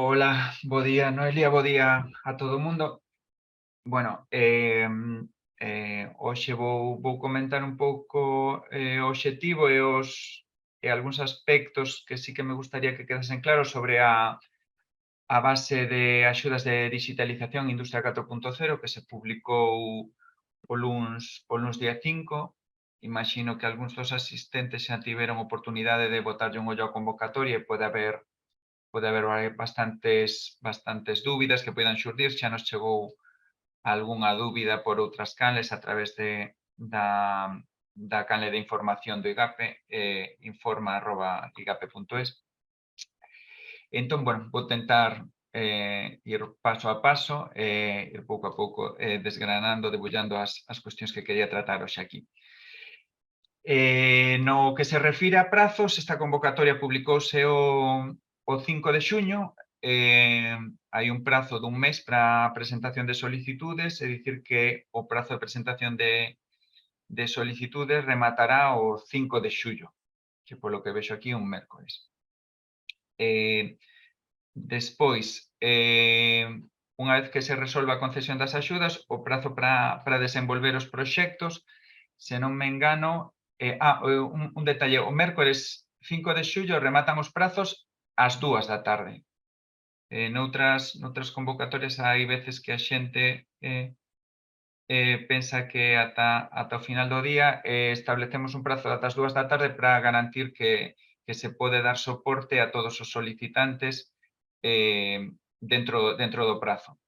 Ola, bo día, Noelia, bo día a todo o mundo. Bueno, hoxe vou comentar un pouco o obxectivo e algúns aspectos que sí que me gustaría que quedasen claros sobre a base de axudas de digitalización Industria 4.0 que se publicou o luns día 5. Imagino que algúns dos asistentes xa tiveron oportunidade de botarlle un ollo á convocatoria e pode haber bastantes dúbidas que poidan xurdir. Xa nos chegou algunha dúbida por outras canles a través da canle de información do IGAPE, informa@igape.es. Entón, bueno, vou tentar ir paso a paso, ir pouco a pouco desgranando, debullando as cuestións que quería tratar hoxe aquí. No que se refire a prazos, esta convocatoria publicouse o 5 de xuño. Hai un prazo dun mes para a presentación de solicitudes, é dicir que o prazo de presentación de solicitudes rematará o 5 de xullo, que polo que vexo aquí un mércores. Despois, unha vez que se resolva a concesión das axudas, o prazo para desenvolver os proxectos, se non me engano, un detalle, o mércores 5 de xullo rematan os prazos ás 2 da tarde. Noutras convocatorias hai veces que a xente pensa que ata o final do día establecemos un prazo ata as 2 da tarde para garantir que se pode dar soporte a todos os solicitantes dentro do prazo.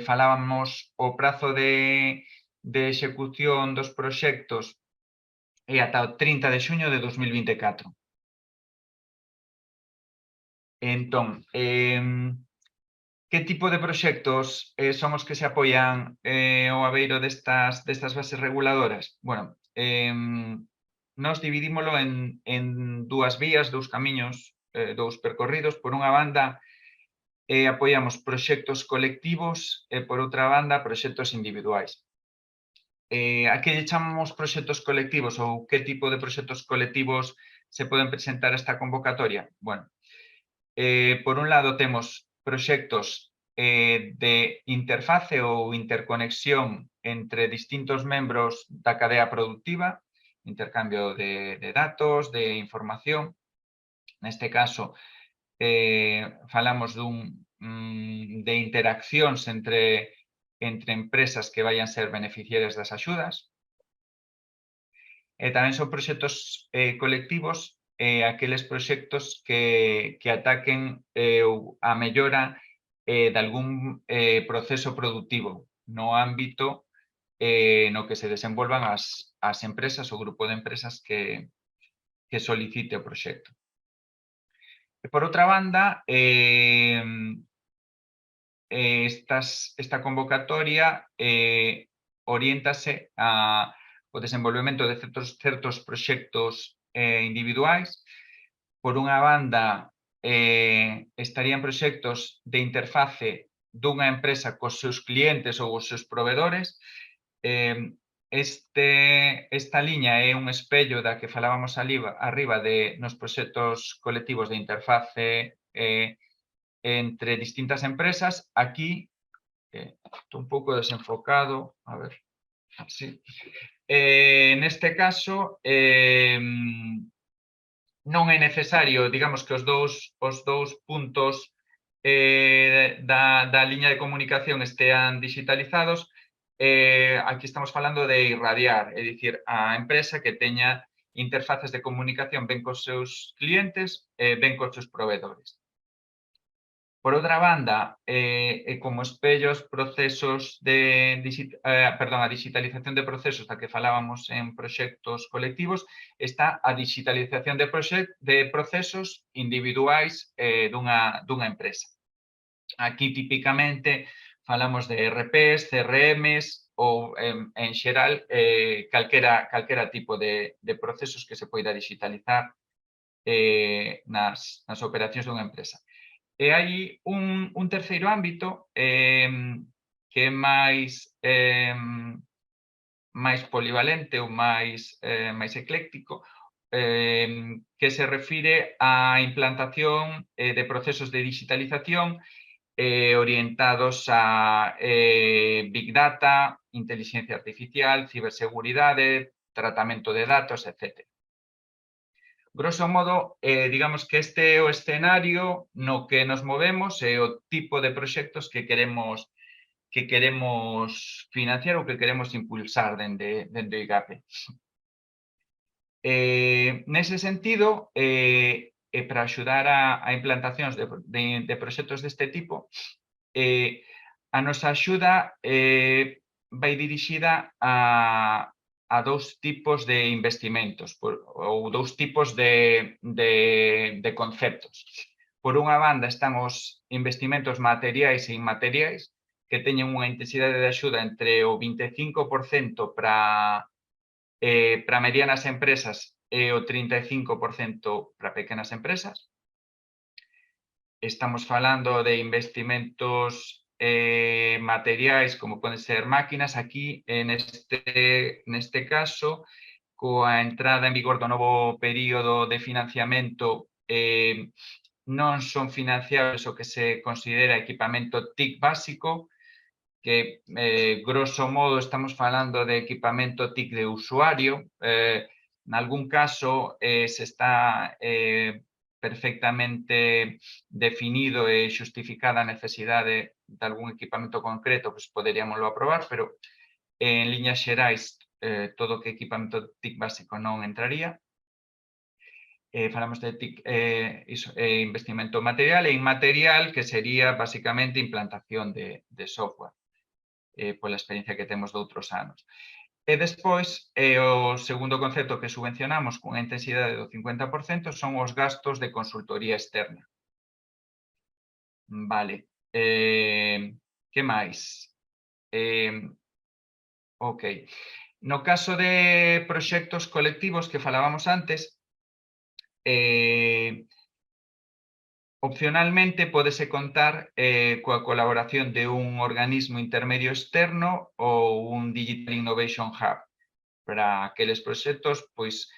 Falábamos o prazo de execución dos proxectos ata o 30 de xuño de 2024. Entón, que tipo de proxectos son os que se apoian ao abeiro destas bases reguladoras? Bueno, nós dividímolo en dúas vías, dous camiños, dous percorridos. Por unha banda, apoiamos proxectos colectivos e, por outra banda, proxectos individuais. A que lle chamamos proxectos colectivos ou que tipo de proxectos colectivos se poden presentar a esta convocatoria? Bueno, por un lado temos proxectos de interface ou interconexión entre distintos membros da cadea productiva, intercambio de datos, de información. Neste caso, falamos de interaccións entre empresas que vayan ser beneficiarias das axudas. E tamén son proxectos colectivos aqueles proxectos que ataquen a mellora de algún proceso productivo no ámbito no que se desenvolvan as empresas ou grupo de empresas que solicite o proxecto. E por outra banda, esta convocatoria oriéntase ao desenvolvemento de certos proxectos individuais. Por unha banda, estarían proxectos de interface dunha empresa cos seus clientes ou os seus provedores. Esta liña é un espello da que falábamos arriba nos proxectos colectivos de interface entre distintas empresas. Aquí, estou un pouco desenfocado, a ver, sí. Neste caso, non é necesario, digamos, que os dous puntos da liña de comunicación estean digitalizados. Aquí estamos falando de irradiar, é dicir, a empresa que teña interfaces de comunicación ben cos seus clientes e ben cos seus provedores. Por outra banda, como espellos procesos a digitalización de procesos da que falábamos en proxectos colectivos, está a digitalización de procesos individuais dunha empresa. Aquí, tipicamente, falamos de ERPs, CRMs ou, en xeral, calquera tipo de procesos que se poida digitalizar nas operacións dunha empresa. E hai un terceiro ámbito que é máis polivalente ou máis ecléctico, que se refire a implantación de procesos de digitalización orientados a Big Data, inteligencia artificial, ciberseguridade, tratamento de datos, etc. Grosso modo, digamos que este é o escenario no que nos movemos e o tipo de proxectos que queremos financiar ou que queremos impulsar dende o IGAPE. Nese sentido, e para axudar a implantacións de proxectos deste tipo, a nosa axuda vai dirixida a dous tipos de investimentos ou dous tipos de conceptos. Por unha banda están os investimentos materiais e inmateriais, que teñen unha intensidade de axuda entre o 25% para medianas empresas e o 35% para pequenas empresas. Estamos falando de investimentos materiais, como poden ser máquinas. Aquí, neste caso, coa entrada en vigor do novo período de financiamento, non son financiables o que se considera equipamento TIC básico, que, grosso modo, estamos falando de equipamento TIC de usuario. En algún caso, se está perfectamente definido e xustificada a necesidade de algún equipamento concreto, pois poderíamoslo aprobar, pero en liñas xerais, todo o que equipamento TIC básico non entraría. Falamos de TIC, investimento material e inmaterial, que sería basicamente implantación de software, pola experiencia que temos de outros anos. E despois, o segundo concepto que subvencionamos cunha intensidade do 50% son os gastos de consultoría externa. Vale. Que máis? Ok. No caso de proxectos colectivos que falábamos antes, opcionalmente pódese contar coa colaboración de un organismo intermedio externo ou un Digital Innovation Hub para aqueles proxectos pois,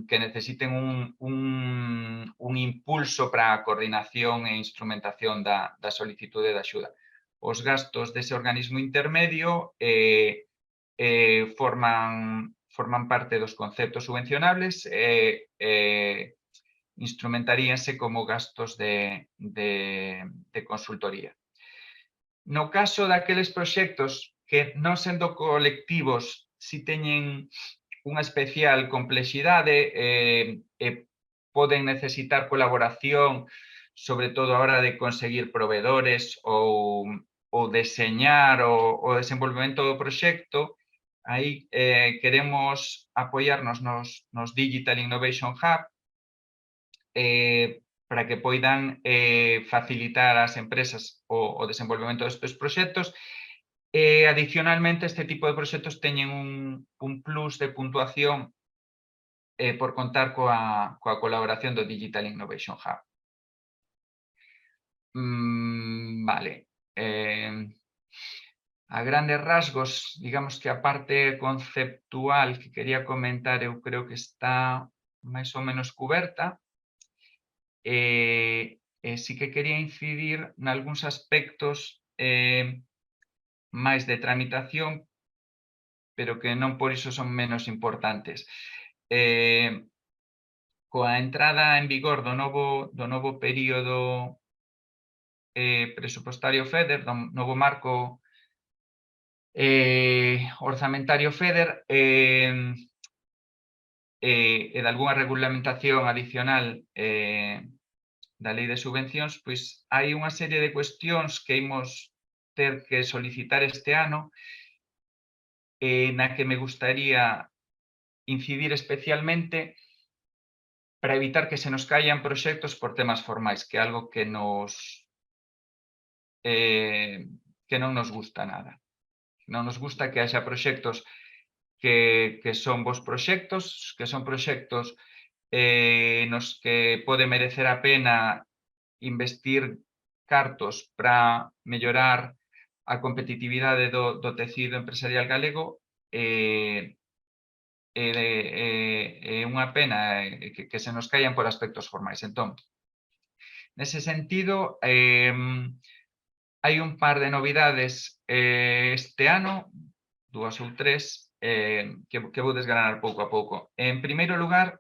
que necesiten un impulso para a coordinación e instrumentación da solicitude de axuda. Os gastos dese organismo intermedio forman parte dos conceptos subvencionables e instrumentaríanse como gastos de consultoría. No caso daqueles proxectos que non sendo colectivos si teñen unha especial complexidade e poden necesitar colaboración, sobre todo a hora de conseguir proveedores ou deseñar o desenvolvemento do proxecto, aí queremos apoiarnos nos Digital Innovation Hub, para que poidan facilitar ás empresas o desenvolvemento destes proxectos. Adicionalmente, este tipo de proxectos teñen un plus de puntuación por contar coa colaboración do Digital Innovation Hub. Vale. A grandes rasgos, digamos que a parte conceptual que quería comentar eu creo que está máis ou menos cuberta. Sí que quería incidir nalgúns aspectos máis de tramitación, pero que non por iso son menos importantes. Coa entrada en vigor do novo período presupostario FEDER, do novo marco orzamentario FEDER, e de algunha regulamentación adicional da Lei de Subvencións, pois hai unha serie de cuestións que imos ter que solicitar este ano na que me gustaría incidir especialmente para evitar que se nos caian proxectos por temas formais, que é algo que non nos gusta nada. Non nos gusta que haxa proxectos que son bons proxectos, que son proxectos nos que pode merecer a pena investir cartos para mellorar a competitividade do tecido empresarial galego, é unha pena que se nos caian por aspectos formais. Entón, nese sentido, hai un par de novidades este ano, 2 ou 3, que vou desgranar pouco a pouco. En primeiro lugar,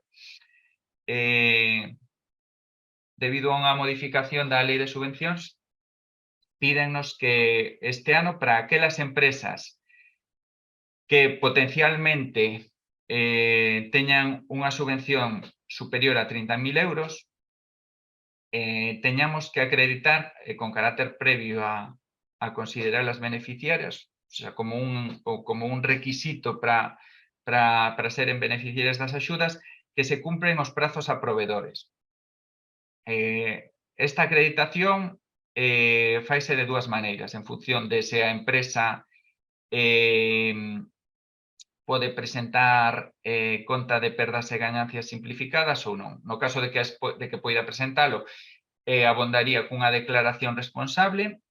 debido a unha modificación da Lei de Subvencións, pídennos que este ano, para aquelas empresas que potencialmente teñan unha subvención superior a 30.000 euros, teñamos que acreditar con carácter previo a considerarlas beneficiarias, o sea, como un requisito para seren beneficiarias das axudas, que se cumpren os prazos a provedores. Esta acreditación faise de dúas maneiras, en función de se a empresa pode presentar conta de perdas e ganancias simplificadas ou non. No caso de que poida presentalo, abondaría cunha declaración responsable.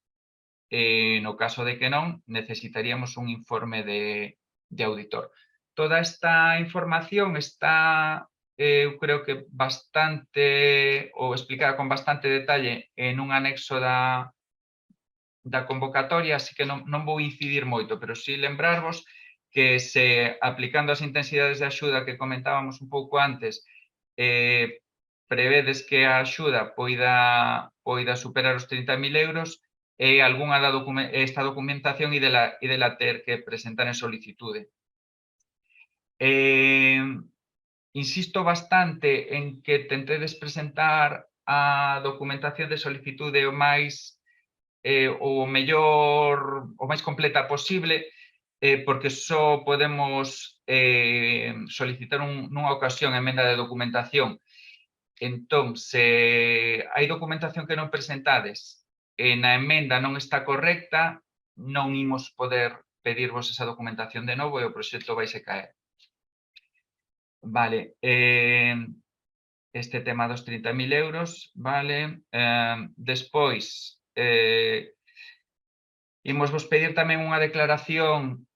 No caso de que non, necesitaríamos un informe de auditor. Toda esta información está, eu creo que bastante, ou explicada con bastante detalle en un anexo da convocatoria, así que non vou incidir moito, pero si lembrarvos que se aplicando as intensidades de axuda que comentábamos un pouco antes, prevedes que a axuda poida superar os 30.000 euros, esta documentación e dela ter que presentar en solicitude. Insisto bastante en que tentedes presentar a documentación de solicitude o máis completa posible, porque só podemos solicitar nunha ocasión emenda de documentación. Entón, se hai documentación que non presentades e na emenda non está correcta, non imos poder pedirvos esa documentación de novo e o proxecto vaise caer. Vale, este tema dos 30.000 euros, vale. Despois, imos vos pedir tamén unha declaración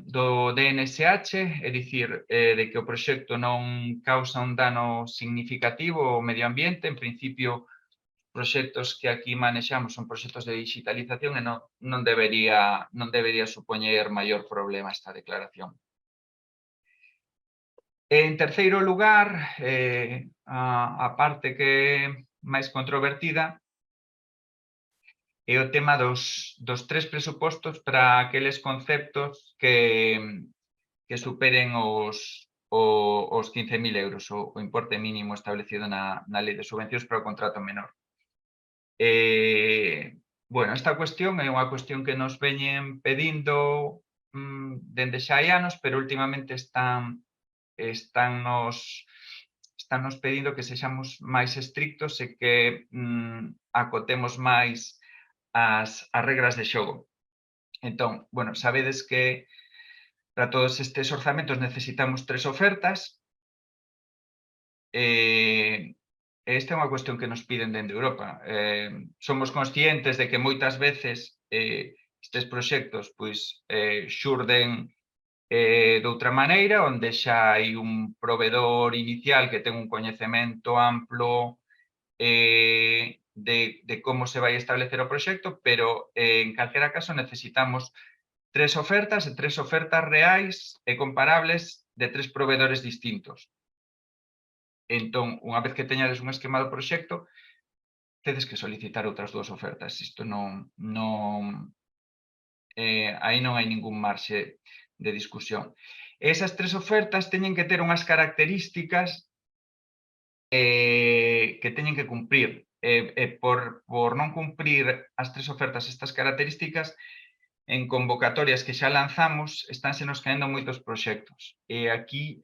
do DNSH, é dicir, de que o proxecto non causa un dano significativo ao medio ambiente. En principio, proxectos que aquí manexamos son proxectos de digitalización e non debería supoñer maior problema esta declaración. En terceiro lugar, a parte que é máis controvertida, é o tema dos 3 presupostos para aqueles conceptos que superen os 15.000 euros, o importe mínimo establecido na Lei de Subvencións para o contrato menor. Bueno, esta cuestión é unha cuestión que nos veñen pedindo dende xa hai anos, pero últimamente están nos pedindo que sexamos máis estrictos e que acotemos máis as regras de xogo. Entón, bueno, sabedes que para todos estes orzamentos necesitamos 3 ofertas. Esta é unha cuestión que nos piden dende Europa. Somos conscientes de que moitas veces estes proxectos xurden doutra maneira, onde xa hai un provedor inicial que ten un coñecemento amplo de como se vai establecer o proxecto, pero en calquera caso necesitamos 3 ofertas reais e comparables de 3 provedores distintos. Entón, unha vez que teñades un esquema do proxecto, tedes que solicitar outras 2 ofertas. Isto aí non hai ningún marxe de discusión. Esas 3 ofertas teñen que ter unhas características que teñen que cumprir. Por non cumprir as 3 ofertas estas características, en convocatorias que xa lanzamos, estánse nos caendo moitos proxectos. E aquí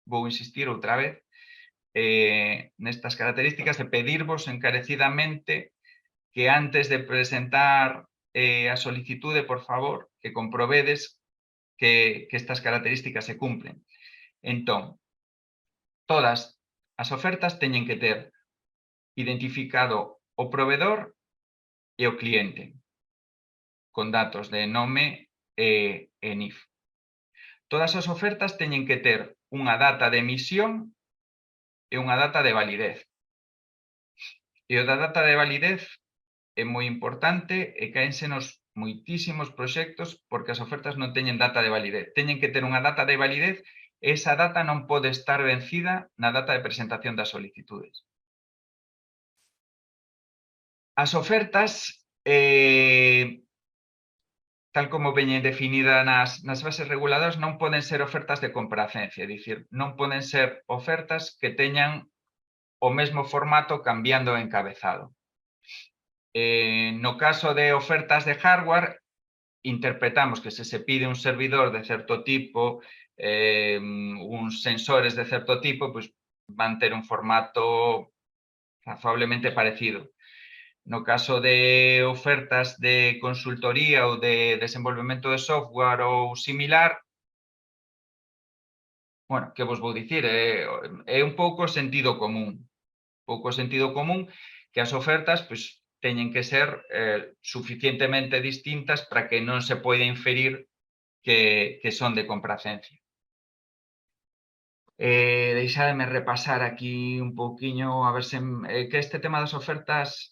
vou insistir outra vez nestas características de pedirvos encarecidamente que antes de presentar a solicitude, por favor, que comprobedes que estas características se cumplen. Entón, todas as ofertas teñen que ter identificado o provedor e o cliente, con datos de nome e NIF. Todas as ofertas teñen que ter unha data de emisión e unha data de validez. E o da data de validez é moi importante e caénsenos moitísimos proxectos porque as ofertas non teñen data de validez. Teñen que ter unha data de validez e esa data non pode estar vencida na data de presentación das solicitudes. As ofertas, tal como veñen definida nas bases reguladoras, non poden ser ofertas de compracencia, é dicir, non poden ser ofertas que teñan o mesmo formato cambiando o encabezado. No caso de ofertas de hardware, interpretamos que se pide un servidor de certo tipo, uns sensores de certo tipo, pois van ter un formato razonablemente parecido. No caso de ofertas de consultoría ou de desenvolvemento de software ou similar, bueno, que vos vou dicir, é un pouco sentido común. Que as ofertas pois, teñen que ser suficientemente distintas para que non se poida inferir que son de compracencia. Deixademe repasar aquí un pouquiño, a ver se que este tema das ofertas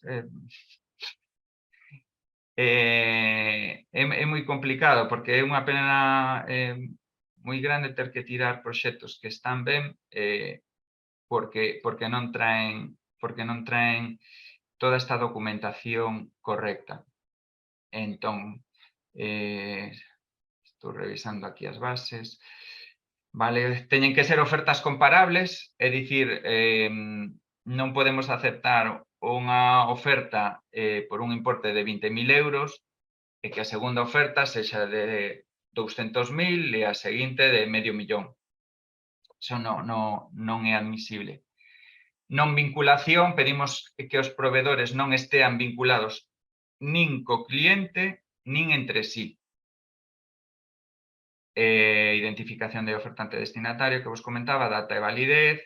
é moi complicado porque é unha pena moi grande ter que tirar proxectos que están ben porque non traen toda esta documentación correcta. Entón, estou revisando aquí as bases. Vale, teñen que ser ofertas comparables, é dicir, non podemos aceptar unha oferta por un importe de 20.000 euros e que a segunda oferta sexa de 200.000 e a seguinte de medio millón. Iso non é admisible. Non vinculación, pedimos que os provedores non estean vinculados nin co cliente nin entre sí. Identificación de ofertante destinatario que vos comentaba, data de validez.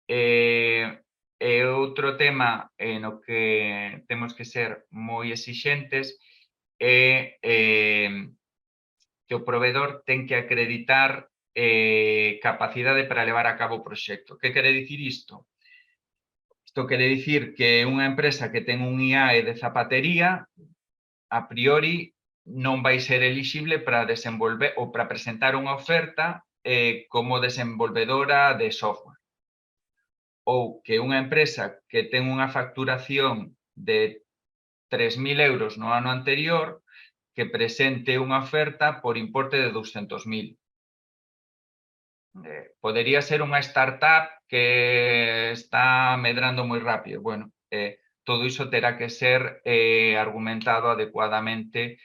E outro tema no que temos que ser moi exixentes é que o provedor ten que acreditar capacidade para levar a cabo o proxecto. Que quere dicir isto? Isto quere dicir que unha empresa que ten un IAE de zapatería, a priori, non vai ser elixible para desenvolver ou para presentar unha oferta como desenvolvedora de software. Ou que unha empresa que ten unha facturación de 3.000 euros no ano anterior que presente unha oferta por importe de 200.000. Podería ser unha startup que está medrando moi rápido. Bueno, todo iso terá que ser argumentado adecuadamente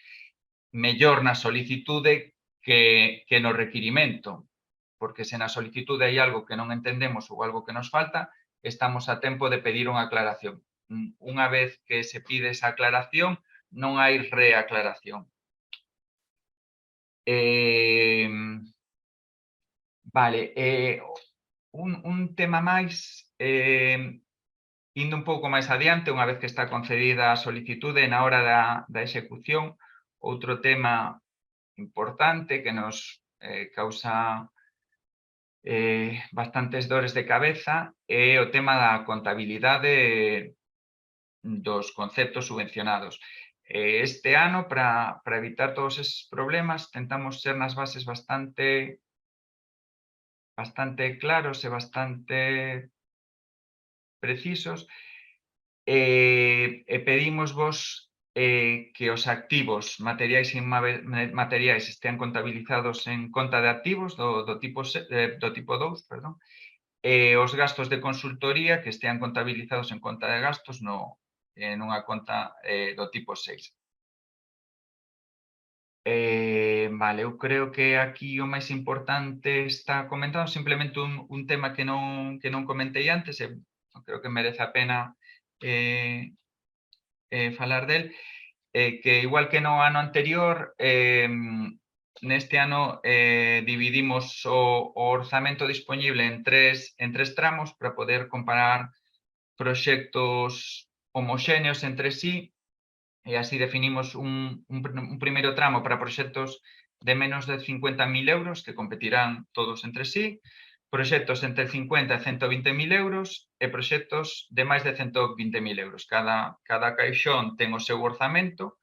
mellor na solicitude que no requirimento, porque se na solicitude hai algo que non entendemos ou algo que nos falta, estamos a tempo de pedir unha aclaración. Unha vez que se pide esa aclaración, non hai reaclaración. Vale, un tema máis, indo un pouco máis adiante, unha vez que está concedida a solicitude na hora da execución, outro tema importante que nos causa bastantes dores de cabeza é o tema da contabilidade dos conceptos subvencionados. Este ano, para evitar todos esos problemas, tentamos ser nas bases bastante claros e bastante precisos e pedimos vos que os activos materiais e inmateriais estean contabilizados en conta de activos do tipo 2, perdón, e os gastos de consultoría que estean contabilizados en conta de gastos nunha conta do tipo 6. Vale, eu creo que aquí o máis importante está comentado, simplemente un tema que non comentei antes, e creo que merece a pena falar del, que igual que no ano anterior, neste ano dividimos o orzamento disponible en tres tramos para poder comparar proxectos homoxéneos entre sí e así definimos un primeiro tramo para proxectos de menos de 50.000 euros que competirán todos entre sí, proxectos entre 50 e 120.000 euros e proxectos de máis de 120.000 euros. Cada caixón ten o seu orzamento,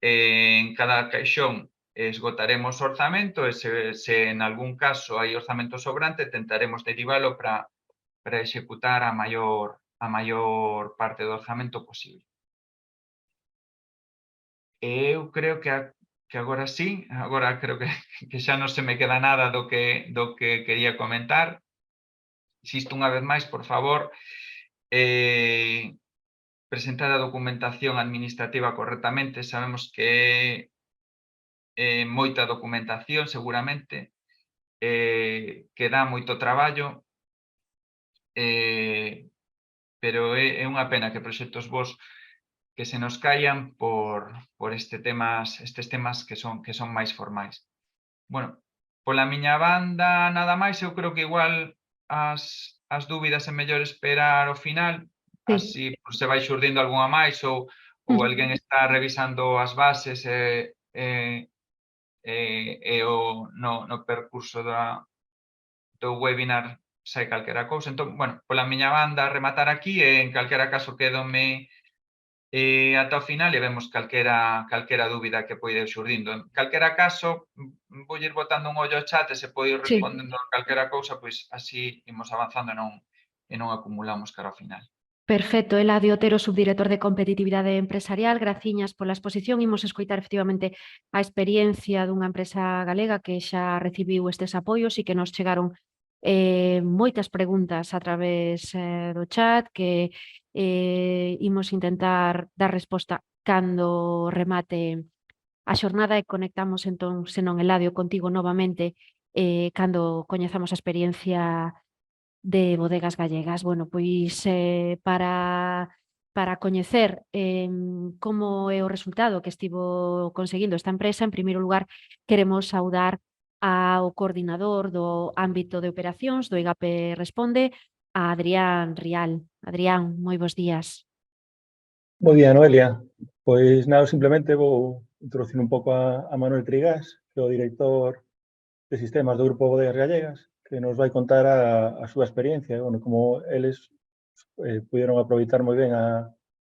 en cada caixón esgotaremos o orzamento e se en algún caso hai orzamento sobrante tentaremos derivalo para executar a maior parte do orzamento posible. Eu creo que agora sí, agora creo que xa non se me queda nada do que quería comentar. Insisto unha vez máis, por favor, presentar a documentación administrativa correctamente. Sabemos que é moita documentación, seguramente, que dá moito traballo, pero é unha pena que proxectos vos que se nos callan por estes temas que son máis formais. Bueno, pola miña banda nada máis, eu creo que igual as dúbidas é mellor esperar ao final, así se vai xurdindo algunha máis ou alguén está revisando as bases no percurso do webinar sai calquera cousa. Entón, bueno, pola miña banda rematar aquí e en calquera caso quédome ata o final e vemos calquera dúbida que poida ir xurdindo. En calquera caso, vou ir botando un ollo ao chat e se pode ir respondendo a calquera cousa, pois así imos avanzando e non acumulamos cara ao final. Perfecto, Eladio Otero, subdirector de Competitividade Empresarial, graciñas pola exposición. Imos escoitar efectivamente a experiencia dunha empresa galega que xa recibiu estes apoios e que nos chegaron moitas preguntas a través do chat que imos intentar dar resposta cando remate a xornada e conectamos entón, senón Eladio, contigo novamente cando coñezamos a experiencia de Bodegas Gallegas. Bueno, pois para coñecer como é o resultado que estivo conseguindo esta empresa, en primeiro lugar, queremos saudar ao coordinador do ámbito de operacións do IGAPE Responde, a Adrián Rial. Adrián, moi bons días. Bo día, Noelia. Pois nada, simplemente vou introducir un pouco a Manuel Trigás, que é o director de sistemas do Grupo Bodegas Gallegas, que nos vai contar a súa experiencia, bueno, como eles puderon aproveitar moi ben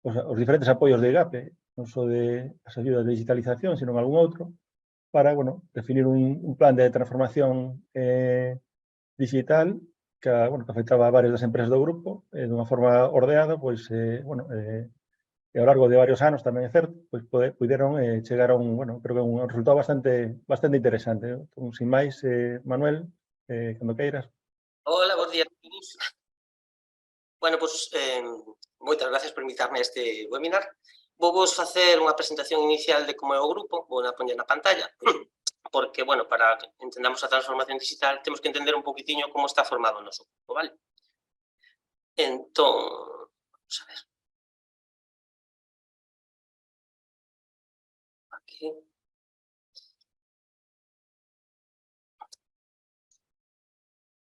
os diferentes apoios de IGAPE, non só de as ayudas de digitalización, sino en algún outro, para, bueno, definir un plan de transformación digital que afectaba a varias das empresas do grupo, de unha forma ordeada, pois, bueno, e ao largo de varios anos, tamén é certo, pois puderon chegar a creo que un resultado bastante interesante. Entón, sin máis, Manuel, cando queiras. Hola, bons días a todos. Bueno, pois, moitas gracias por invitarme a este webinar. Vou vos facer unha presentación inicial de como é o grupo, vou poñer na pantalla, porque, bueno, para que entendamos a transformación digital, temos que entender un poquitiño como está formado o noso grupo, vale? Entón, vamos a ver. Aquí.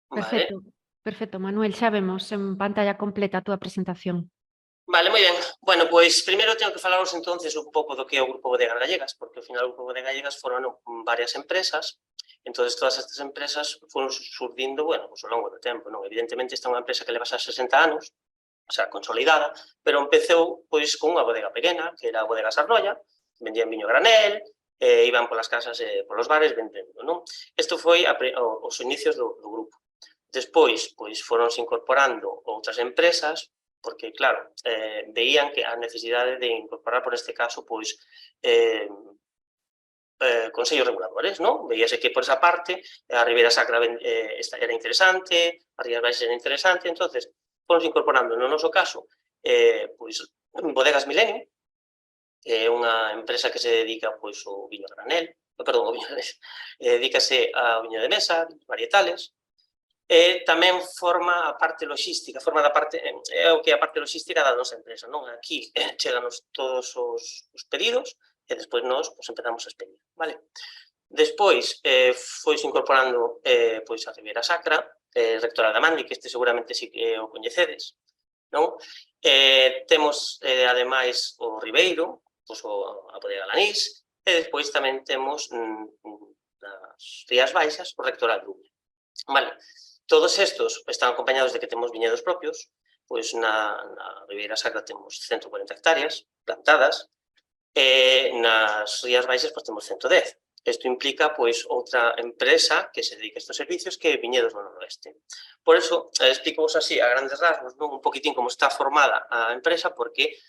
Perfecto, perfecto, Manuel, xa vemos en pantalla completa a túa presentación. Vale, moi ben. Bueno, pois primeiro tengo que falaros entonces un pouco do que é o Grupo Bodegas Gallegas, porque ao final o Grupo Bodegas Gallegas foron varias empresas, entonces todas estas empresas foron surdindo, bueno, ao longo do tempo, non? Evidentemente esta é unha empresa que leva xa 60 anos, o sea, consolidada, pero empeceu pois con unha bodega pequena, que era a Bodega Sarnolla, vendían viño granel, iban polas casas e polos bares vendendo, non? Isto foi os inicios do grupo. Despois, pois, foronse incorporando outras empresas, porque, claro, veían que a necesidade de incorporar, por este caso, pois, consellos reguladores, non? Veíase que, por esa parte, a Ribeira Sacra era interesante, a Rías Baixas era interesante, entonces, foronse incorporando, no noso caso, pois, Bodegas Milenio, que é unha empresa que se dedica, pois, ao viño granel, perdón, ao viño granel, dedícase ao viño de mesa, varietales, e tamén forma a parte logística, é o que é a parte logística da nosa empresa, non? Aquí cheganos todos os pedidos e despois nós empezamos a expedir, vale? Despois foise incorporando pois a Ribeira Sacra, Rectora da Mandi, que este seguramente si que o coñecedes, non? Temos ademais o Ribeiro, pois a Bodega Lanís, e despois tamén temos Rías Baixas, o Rectoral Lume. Vale. Todos estos están acompañados de que temos viñedos propios, pois na Ribeira Sacra temos 140 hectáreas plantadas, e nas Rías Baixas pois, temos 110. Isto implica pois outra empresa que se dedica a estes servicios que é Viñedos do Noroeste. Por eso, explico-vos así a grandes rasgos, non? Un poquitín como está formada a empresa, porque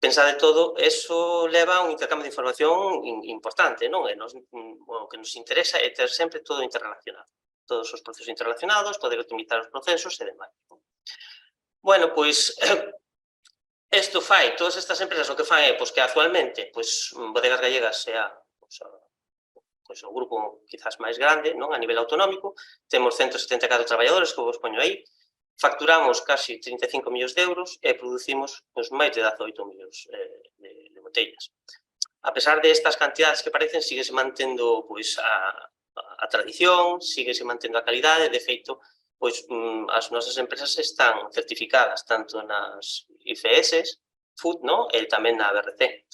pensade todo, eso leva a un intercambio de información importante, non? E o que nos interesa é ter sempre todo interrelacionado. Todos os procesos interrelacionados, poder optimizar os procesos e demais. Bueno, pois, isto fai, todas estas empresas o que fan é pois, que actualmente pois, Bodegas Gallegas sea pois, o grupo quizás máis grande non a nivel autonómico, temos 174 traballadores, que vos poño aí, facturamos casi 35 millóns de euros e producimos pois, máis de 18 millóns de botellas. A pesar de estas cantidades que parecen, síguese mantendo pois, a tradición, síguese mantendo a calidade, de feito, pois, as nosas empresas están certificadas tanto nas IFS, Food, no? E tamén na BRC.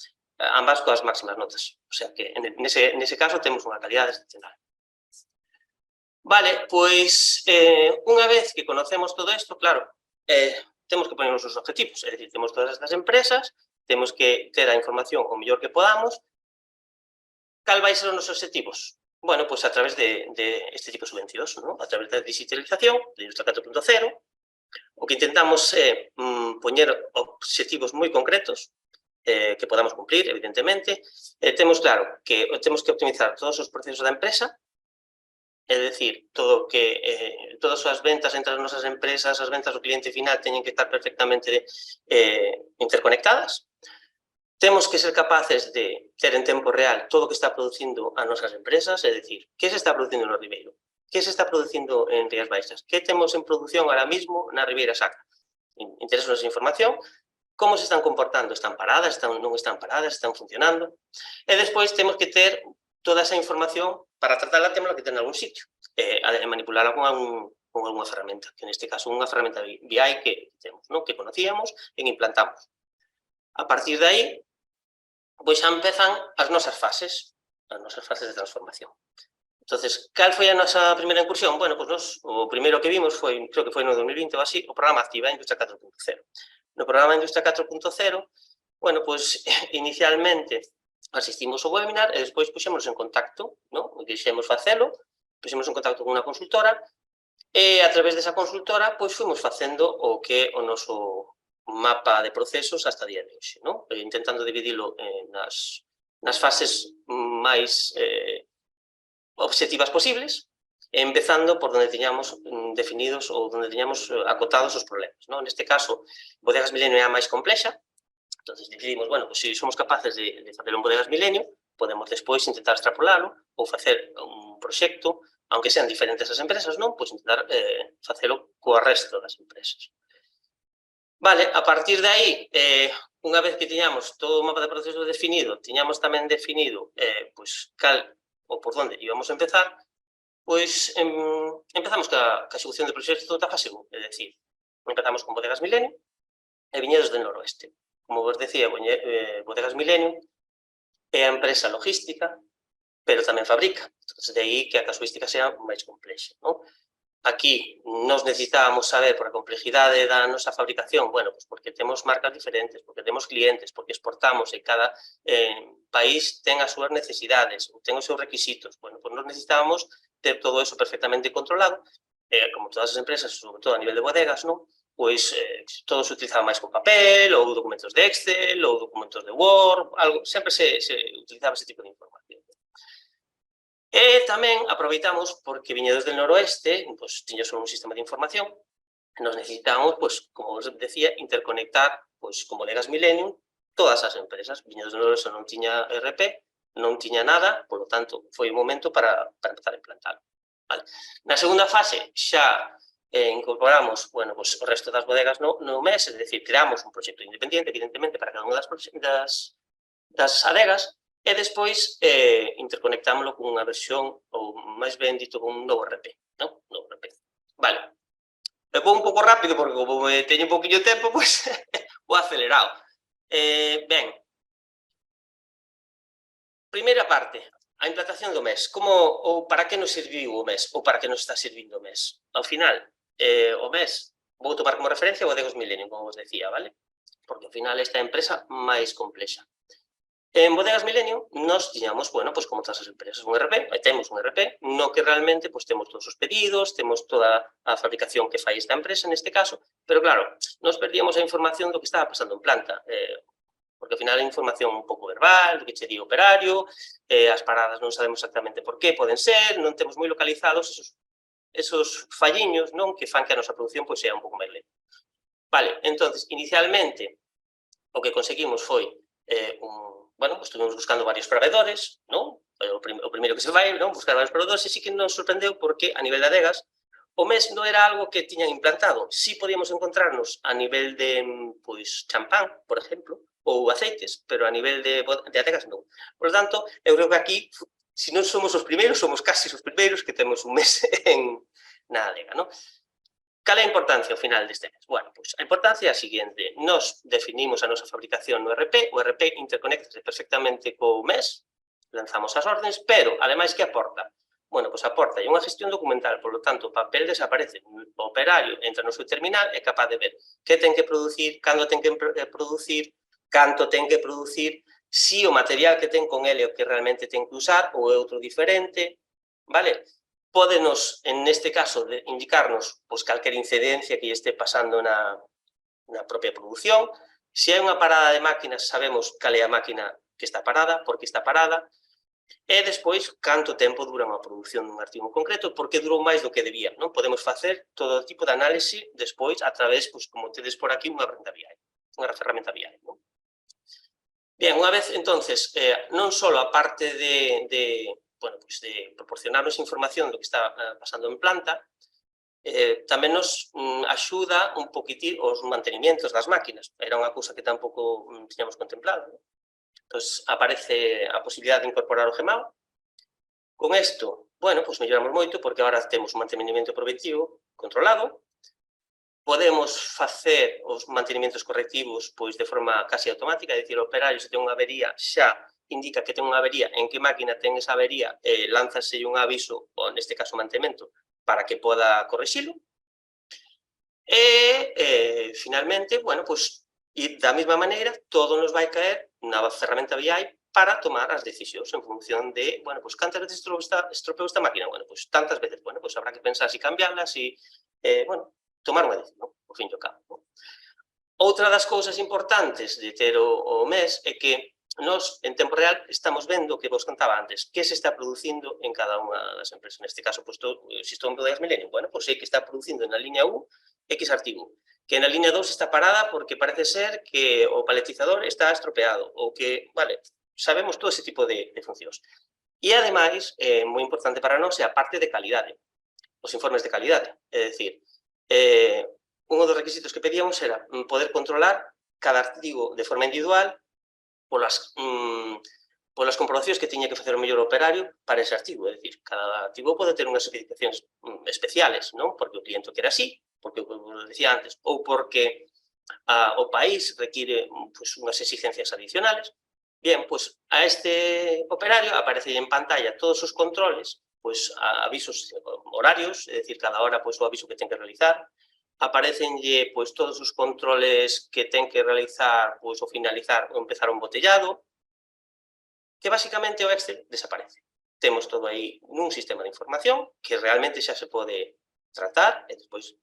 Ambas coas máximas notas. O sea que, nese caso, temos unha calidade excepcional. Vale, pois, unha vez que conocemos todo isto, claro, temos que poner os nosos objetivos. É dicir, temos todas estas empresas, temos que ter a información o mellor que podamos. Cal vai ser os nosos objetivos? Bueno, pois a través de este tipo de subvencións, ¿no? A través da digitalización, de Industria 4.0, o que intentamos é poñer objetivos moi concretos que podamos cumplir, evidentemente. Temos claro que temos que optimizar todos os procesos da empresa, é dicir, todas as ventas entre as nosas empresas, as ventas ao cliente final teñen que estar perfectamente interconectadas. Temos que ser capaces de ter en tempo real todo o que está producindo as nosas empresas, é dicir, que se está producindo no Ribeiro, que se está producindo en Rías Baixas, que temos en produción ahora mismo na Ribeira Sacra. Interesa esa información, como se están comportando, están paradas, non están paradas, están funcionando. E despois temos que ter toda esa información para tratarla, temos que ter en algún sitio, e manipularla con algunha ferramenta, que neste caso unha ferramenta BI que temos, que conocíamos e que implantamos. A partir de aí, pois xa empezan as nosas fases de transformación. Entonces, cal foi a nosa primeira incursión? Bueno, pois nos, o primeiro que vimos foi, creo que foi no 2020 ou así, o programa Activa Industria 4.0. No programa Industria 4.0, bueno, pois, inicialmente asistimos ao webinar e despois puxemos en contacto, quixemos facelo, puxemos en contacto con unha consultora e a través desa consultora, pois, fomos facendo o que o noso mapa de procesos hasta a día de hoxe, intentando dividilo nas fases máis obxectivas posibles, empezando por onde teñamos definidos ou onde teñamos acotados os problemas. Neste caso, Bodegas Milenio é a máis complexa, entón decidimos, bueno, se somos capaces de facer un Bodegas Milenio, podemos despois intentar extrapolalo ou facer un proxecto, aunque sean diferentes as empresas, pois intentar facelo coa resto das empresas. Vale, a partir de aí, unha vez que tiñamos todo o mapa de procesos definido, tiñamos tamén definido pois cal ou por onde íbamos a empezar, pois empezamos ca execución de proxectos da fase 1, é dicir, empezamos con Bodegas Milenio e Viñedos del Noroeste. Como vos decía, Bodegas Milenio é a empresa logística, pero tamén fabrica. Entón, de aí que a casuística sea máis complexa. Aquí nos necesitábamos saber por a complexidade da nosa fabricación, bueno, pois porque temos marcas diferentes, porque temos clientes, porque exportamos e cada país ten as súas necesidades, ten os seus requisitos. Bueno, pois nos necesitábamos ter todo eso perfectamente controlado, como todas as empresas, sobre todo a nivel de bodegas, pois todo se utilizaba máis con papel, ou documentos de Excel, ou documentos de Word, sempre se utilizaba ese tipo de información. E tamén aproveitamos porque Viñedos del Noroeste tiña só un sistema de información, nos necesitamos, como vos decía, interconectar con Bodegas Millennium todas as empresas. Viñedos del Noroeste non tiña ERP, non tiña nada, polo tanto, foi o momento para empezar a implantarlo. Na segunda fase xa incorporamos o resto das bodegas no mes, é dicir, creamos un proxecto independiente, evidentemente, para cada unha das adegas, e despois interconectámoslo con unha versión, ou máis ben dito, con un novo RP. Vale. Vou un pouco rápido, porque como teño un pouquinho de tempo, pois vou acelerado. Ben, primeira parte, a implantación do MES, ou para que nos serviu o MES, ou para que nos está servindo o MES. Ao final, o MES, vou tomar como referencia o Bodegas Millennium, como vos decía, vale? Porque ao final esta é a empresa máis complexa. En Bodegas Millennium, nos tiñamos, bueno, pues como todas as empresas, un ERP, temos un ERP, no que realmente pues, temos todos os pedidos, temos toda a fabricación que fai esta empresa, neste caso, pero claro, nos perdíamos a información do que estaba pasando en planta, porque ao final é información un pouco verbal, do que che di o operario, as paradas non sabemos exactamente por qué poden ser, non temos moi localizados esos falliños, non, que fan que a nosa produción pois, sea un pouco máis lenta. Vale, entonces, inicialmente, o que conseguimos foi, bueno, pues estuvimos buscando varios proveedores, non? O primeiro que se vai, non? Buscar varios proveedores, e sí que nos sorprendeu porque a nivel de adegas, o MES non era algo que tiñan implantado. Sí podíamos encontrarnos a nivel de, pois, champán, por exemplo, ou aceites, pero a nivel de adegas non. Por lo tanto, eu creo que aquí, se non somos os primeiros, somos casi os primeiros que temos un MES na adega, non? Cal é a importancia ao final deste mes? Bueno, pois a importancia é a seguinte. Nos definimos a nosa fabricación no ERP, o ERP interconéctase perfectamente co MES, lanzamos as ordenes, pero, ademais, que aporta? Bueno, pois aporta unha gestión documental, por lo tanto, o papel desaparece. O operario entra no seu terminal e é capaz de ver que ten que producir, cando ten que producir, canto ten que producir, si o material que ten con ele o que realmente ten que usar ou é outro diferente, vale? Pódenos, neste caso, indicarnos pois, calquer incidencia que lle este pasando na propia produción. Se hai unha parada de máquinas, sabemos cal é a máquina que está parada, por que está parada, e despois, canto tempo dura unha produción dun artigo concreto, porque durou máis do que debía. Non podemos facer todo tipo de análise despois a través, pois, como tedes por aquí, unha ferramenta BI. Non? Bien, unha vez, entonces, non só a parte bueno, pues de proporcionarnos información do que está pasando en planta, tamén nos axuda un poquitín os mantenimientos das máquinas. Era unha cousa que tampouco tiñamos contemplado. Entón, aparece a posibilidade de incorporar o GMAO. Con isto, bueno, pues melloramos moito porque agora temos un mantenimento preventivo controlado, podemos facer os mantenimentos correctivos pois de forma casi automática, é dicir, o operario se ten unha avería xa indica que ten unha avería, en que máquina ten esa avería, lánzase un aviso, ou neste caso mantemento, para que poda corrixilo. E, finalmente, bueno, pues, da mesma maneira, todo nos vai caer na ferramenta BI para tomar as decisións en función de, bueno, pues, cantas veces estropeou esta máquina? Bueno, pues, tantas veces, bueno, pues, habrá que pensar si cambiarla, si, bueno, tomar unha decisión, ao fin e ao cabo. Outra das cousas importantes de ter o MES é que nos, en tempo real, estamos vendo o que vos contaba antes, que se está producindo en cada unha das empresas. Neste caso, se estou en Bodegas Millennium, bueno, pois sei que está producindo na liña 1 X artigo, que na liña 2 está parada porque parece ser que o paletizador está estropeado, ou que, vale, sabemos todo ese tipo de funcións. E, ademais, moi importante para nós é a parte de calidade, os informes de calidade. É dicir, un dos requisitos que pedíamos era poder controlar cada artigo de forma individual polas comprobacións que tiña que facer o mellor operario para ese artigo. É dicir, cada artigo pode ter unhas especificacións especiales, non? Porque o cliente quere así, porque, como decía antes, ou porque o país require unhas exigencias adicionales. Bien, pois a este operario aparece en pantalla todos os controles, pois avisos horarios, é dicir, cada hora pois o aviso que ten que realizar, aparecenlle pois todos os controles que ten que realizar pois ao finalizar ou empezar un botellado, que basicamente o Excel desaparece. Temos todo aí nun sistema de información que realmente xa se pode tratar e despois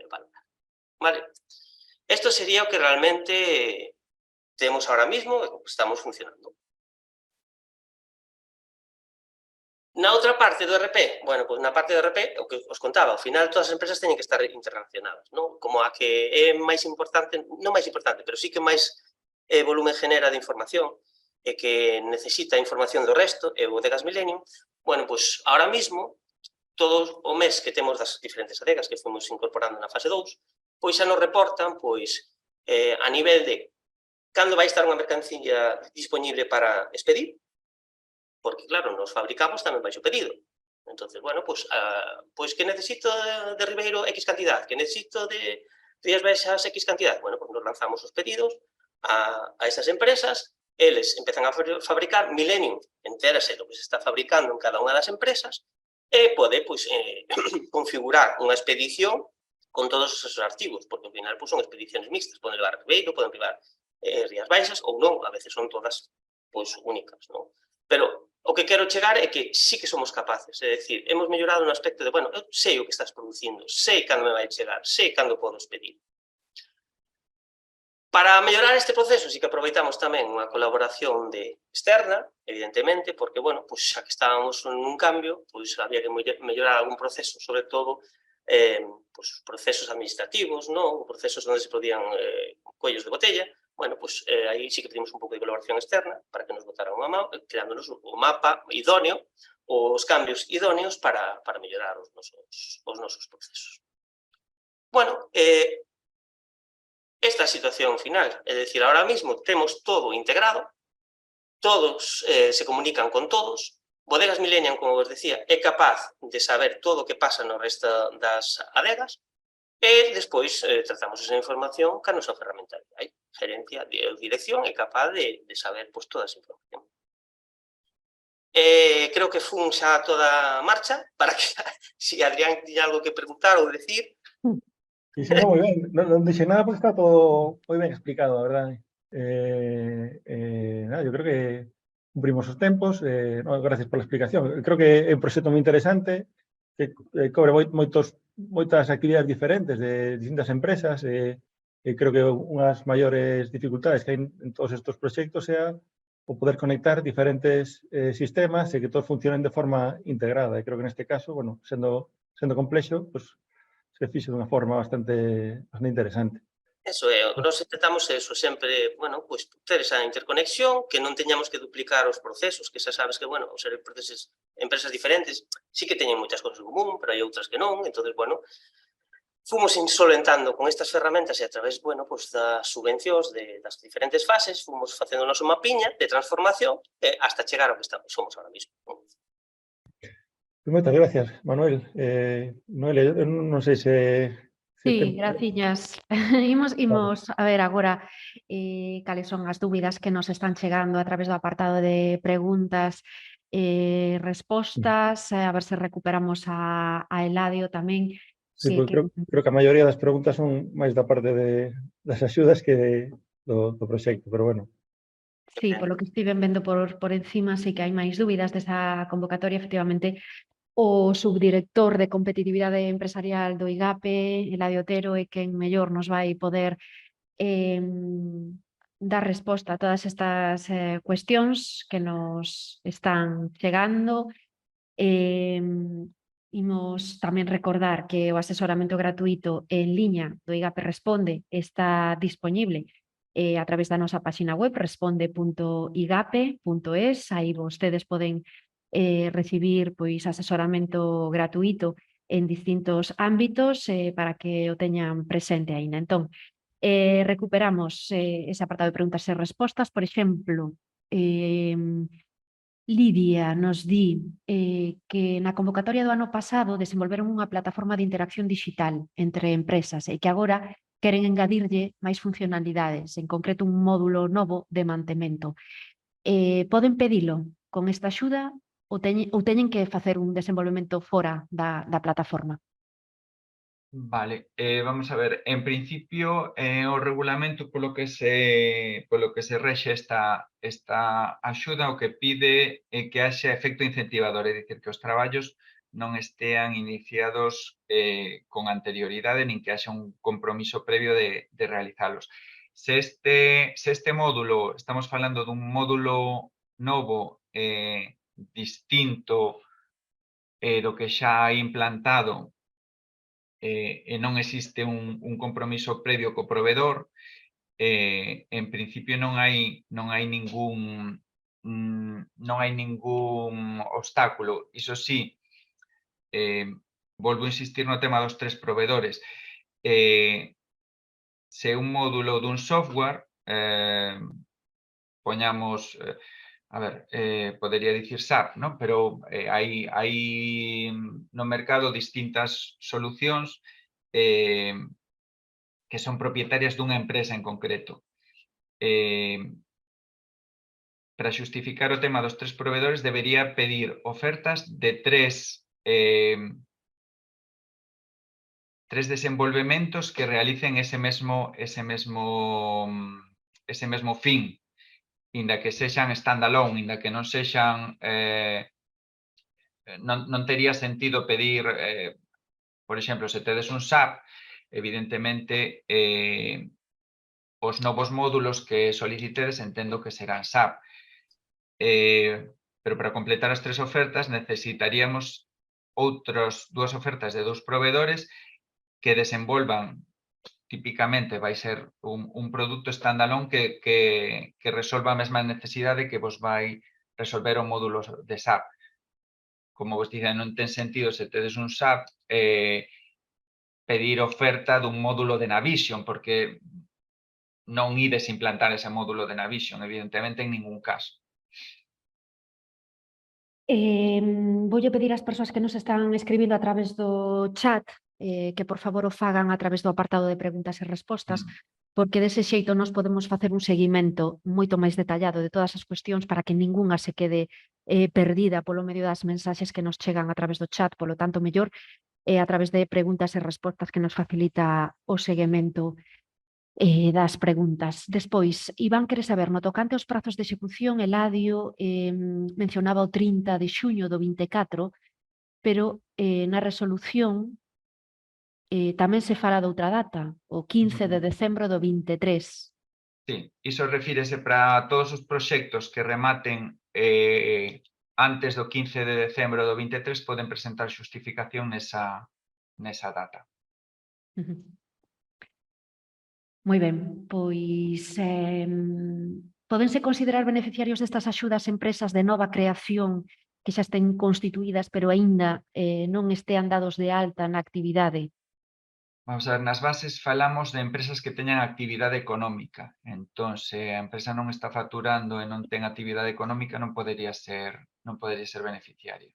valorar. Vale? Isto sería o que realmente temos ahora mismo e que estamos funcionando. Na outra parte do ERP, bueno, pois na parte do ERP, o que os contaba, ao final todas as empresas teñen que estar interrelacionadas, non? Como a que é máis importante, non máis importante, pero sí que máis volumen genera de información e que necesita información do resto, e o Bodegas Millennium, bueno, pois ahora mismo, todo o mes que temos das diferentes adegas que fomos incorporando na fase 2, pois xa nos reportan, pois, a nivel de cando vai estar unha mercancía disponible para expedir, porque, claro, nos fabricamos tamén baixo pedido. Entón, bueno, pois que necesito de Ribeiro X cantidad, que necesito de Rías Baixas X cantidad. Bueno, pois nos lanzamos os pedidos a esas empresas eles empezan a fabricar, Millennium entérase do que se está fabricando en cada unha das empresas e pode configurar unha expedición con todos esos artigos, porque ao final son expediciones mixtas, poden levar Ribeiro, poden levar Rías Baixas ou non, a veces son todas únicas, non? Pero o que quero chegar é que sí que somos capaces, é dicir, hemos mellorado no aspecto de, bueno, eu sei o que estás producindo, sei cando me vai chegar, sei cando podo expedir. Para mellorar este proceso, sí que aproveitamos tamén unha colaboración externa, evidentemente, porque, bueno, xa que estábamos nun cambio, había que mellorar algún proceso, sobre todo, procesos administrativos, non? Procesos onde se podían cuellos de botella. Bueno, aí sí que pedimos un pouco de colaboración externa para que nos botaran unha mão, creándonos o mapa idóneo, os cambios idóneos para mellorar os nosos procesos. Bueno, esta situación final, é dicir, ahora mismo temos todo integrado, todos se comunican con todos, Bodegas Millennium, como vos decía, é capaz de saber todo o que pasa no resto das adegas e despois tratamos esa información ca nosa ferramenta de aí. Gerencia de dirección é capaz de saber toda esa información. Creo que fun xa a toda marcha para que, si Adrián tiña algo que preguntar ou decir. Sí, no, moi ben. Non dixe nada porque está todo moi ben explicado, a verdade. Nada, yo creo que cumprimos os tempos. Gracias pola explicación. Creo que é un proxecto moi interesante que cobre moitas actividades diferentes de distintas empresas. Creo que unha das maiores dificultades que hai en todos estes proxectos é o poder conectar diferentes sistemas e que todos funcionen de forma integrada. Creo que neste caso, bueno, sendo complexo, pues, se fixo dunha forma bastante interesante. Eso é, nós intentamos eso, sempre, bueno, ter esa interconexión, que non teñamos que duplicar os procesos, que xa sabes que, bueno, os empresas diferentes sí que teñen moitas cosas en común, pero hai outras que non, entón, bueno, fomos insolentando con estas ferramentas e a través, bueno, das subvencións das diferentes fases, fomos facendo o noso mapiña de transformación hasta chegar ao que somos ahora mismo. Moitas gracias, Manuel. Noelia, non sei se... Sí, graciñas. Imos a ver agora cales son as dúbidas que nos están chegando a través do apartado de preguntas e respostas, a ver se recuperamos a Eladio tamén. Sí, creo que a maioría das preguntas son máis da parte das axudas que do proxecto, pero bueno. Sí, polo que estiven vendo por encima, sí que hai máis dúbidas desa convocatoria, efectivamente. O subdirector de competitividade empresarial do IGAPE, Eladio Otero, é quen mellor nos vai poder dar resposta a todas estas cuestións que nos están chegando. Imos tamén recordar que o asesoramento gratuito en liña do IGAPE Responde está disponible a través da nosa página web responde.igape.es. Aí vostedes poden recibir asesoramento gratuito en distintos ámbitos para que o teñan presente aínda. Entón, recuperamos ese apartado de preguntas e respostas. Por exemplo, Lidia nos di que na convocatoria do ano pasado desenvolveron unha plataforma de interacción digital entre empresas e que agora queren engadirlle máis funcionalidades, en concreto un módulo novo de mantemento. Poden pedilo con esta axuda ou teñen que facer un desenvolvemento fora da plataforma? Vale, vamos a ver, en principio o regulamento polo que se rexe esta axuda o que pide é que haxa efecto incentivador, é dicir, que os traballos non estean iniciados con anterioridade nin que haxa un compromiso previo de realizalos. Se este módulo, estamos falando dun módulo novo distinto do que xa hai implantado e non existe un compromiso previo co proveedor, en principio non hai ningún obstáculo. Iso sí, volvo a insistir no tema dos 3 proveedores. Se un módulo dun software, poñamos, a ver, podería dicir SAP, ¿no? Pero hai no mercado distintas solucións que son propietarias dunha empresa en concreto. para xustificar o tema dos 3 proveedores, debería pedir ofertas de 3 desenvolvementos que realicen ese mesmo fin, inda que sexan standalone, inda que non sexan, non tería sentido pedir, por exemplo, se tedes un SAP, evidentemente, os novos módulos que solicitedes entendo que serán SAP. Pero para completar as 3 ofertas necesitaríamos outras 2 ofertas de 2 proveedores que desenvolvan, típicamente vai ser un produto standalone que resolva a mesma necesidade que vos vai resolver o módulo de SAP. Como vos dicen, non ten sentido se tedes un SAP pedir oferta dun módulo de Navision, porque non ides implantar ese módulo de Navision, evidentemente, en ningún caso. Voulle pedir ás persoas que nos están escribindo a través do chat que por favor o fagan a través do apartado de preguntas e respostas, porque dese xeito nos podemos facer un seguimento moito máis detallado de todas as cuestións para que ningunha se quede perdida polo medio das mensaxes que nos chegan a través do chat. Polo tanto, mellor a través de preguntas e respostas que nos facilita o seguimento das preguntas. Despois, Iván quere saber, no tocante aos prazos de execución, Eladio mencionaba o 30 de xuño do 24, pero na resolución tamén se fala de outra data, o 15 de decembro do 23. Sí, iso refírese para todos os proxectos que rematen antes do 15 de decembro do 23, poden presentar xustificación nesa data. Moi ben, pois pódense considerar beneficiarios destas axudas empresas de nova creación que xa estén constituídas pero aínda non estean dados de alta na actividade. Vamos a ver, nas bases falamos de empresas que teñan actividade económica. Entón, se a empresa non está facturando e non ten actividade económica, non podería ser beneficiaria.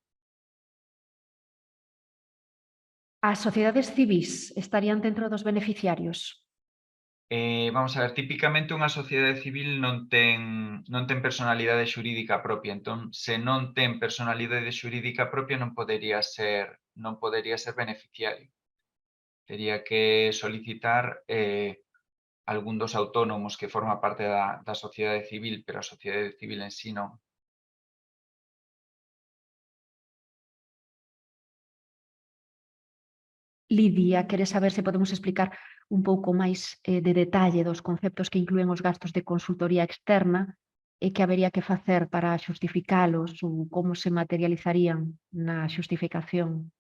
As sociedades civís estarían dentro dos beneficiarios? Vamos a ver, típicamente unha sociedade civil non ten personalidade xurídica propia. Entón, se non ten personalidade xurídica propia, non podería ser beneficiario. Tería que solicitar algún dos autónomos que forma parte da sociedade civil, pero a sociedade civil en sí non. Lidia quere saber se podemos explicar un pouco máis de detalle dos conceptos que inclúen os gastos de consultoría externa e que habería que facer para xustificalos ou como se materializarían na xustificación.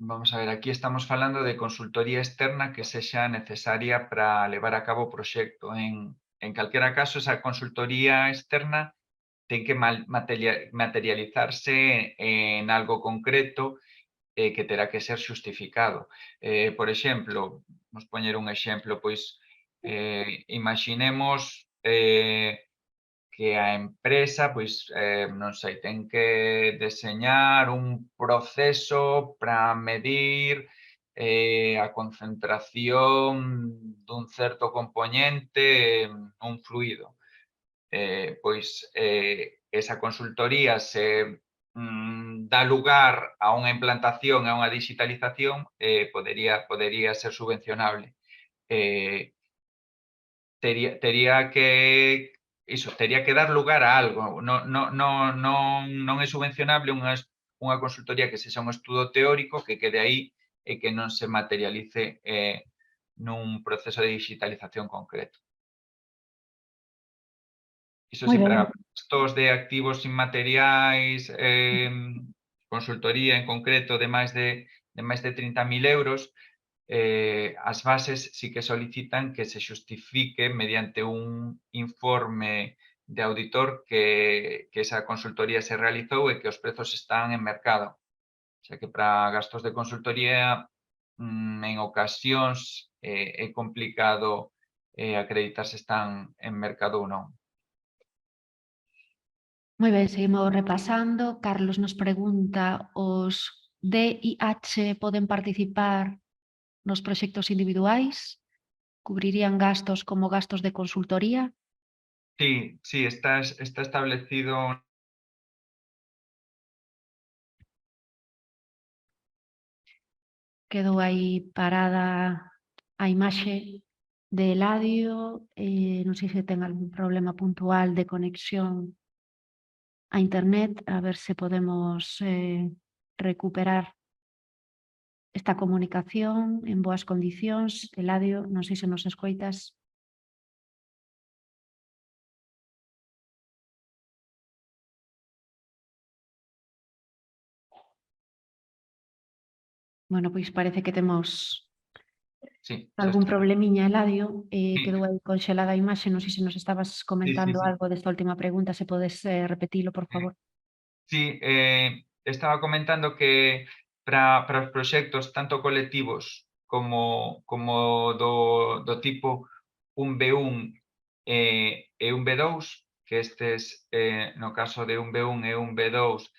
Vamos a ver, aquí estamos falando de consultoría externa que sexa necesaria para levar a cabo o proxecto. En calquera caso, esa consultoría externa ten que materializarse en algo concreto que terá que ser xustificado. Por exemplo, vamos poñer un exemplo, pois imaginemos que a empresa, pois, non sei, ten que deseñar un proceso para medir a concentración dun certo compoñente nun fluido. Pois esa consultoría se dá lugar a unha implantación, a unha digitalización, podería ser subvencionable. Tería que dar lugar a algo. Non é subvencionable unha consultoría que sexa un estudo teórico que quede aí e que non se materialice nun proceso de digitalización concreto. Iso sí, para gastos de activos inmateriais, consultoría en concreto de máis de 30.000 euros, as bases sí que solicitan que se xustifique mediante un informe de auditor que esa consultoría se realizou e que os prezos están en mercado. O sea que para gastos de consultoría en ocasións é complicado acreditar se están en mercado ou non. Moi ben, seguimos repasando. Carlos nos pregunta, os DIH poden participar nos proxectos individuais? Cubrirían gastos como gastos de consultoría? Sí, sí, está establecido. Quedou aí parada a imaxe de Eladio, non sei se ten algún problema puntual de conexión a internet, a ver se podemos recuperar esta comunicación en boas condicións. Eladio, non sei se nos escoitas. Bueno, pois parece que temos Sí, algún problemiña, Eladio. Sí. Quedou aí conxelada a imaxe, non sei se nos estabas comentando sí. algo desta última pregunta, se podes repetilo, por favor. Sí, estaba comentando que para os proxectos tanto colectivos como do tipo un B1 e un B2, que estes, no caso de un B1 e un B2,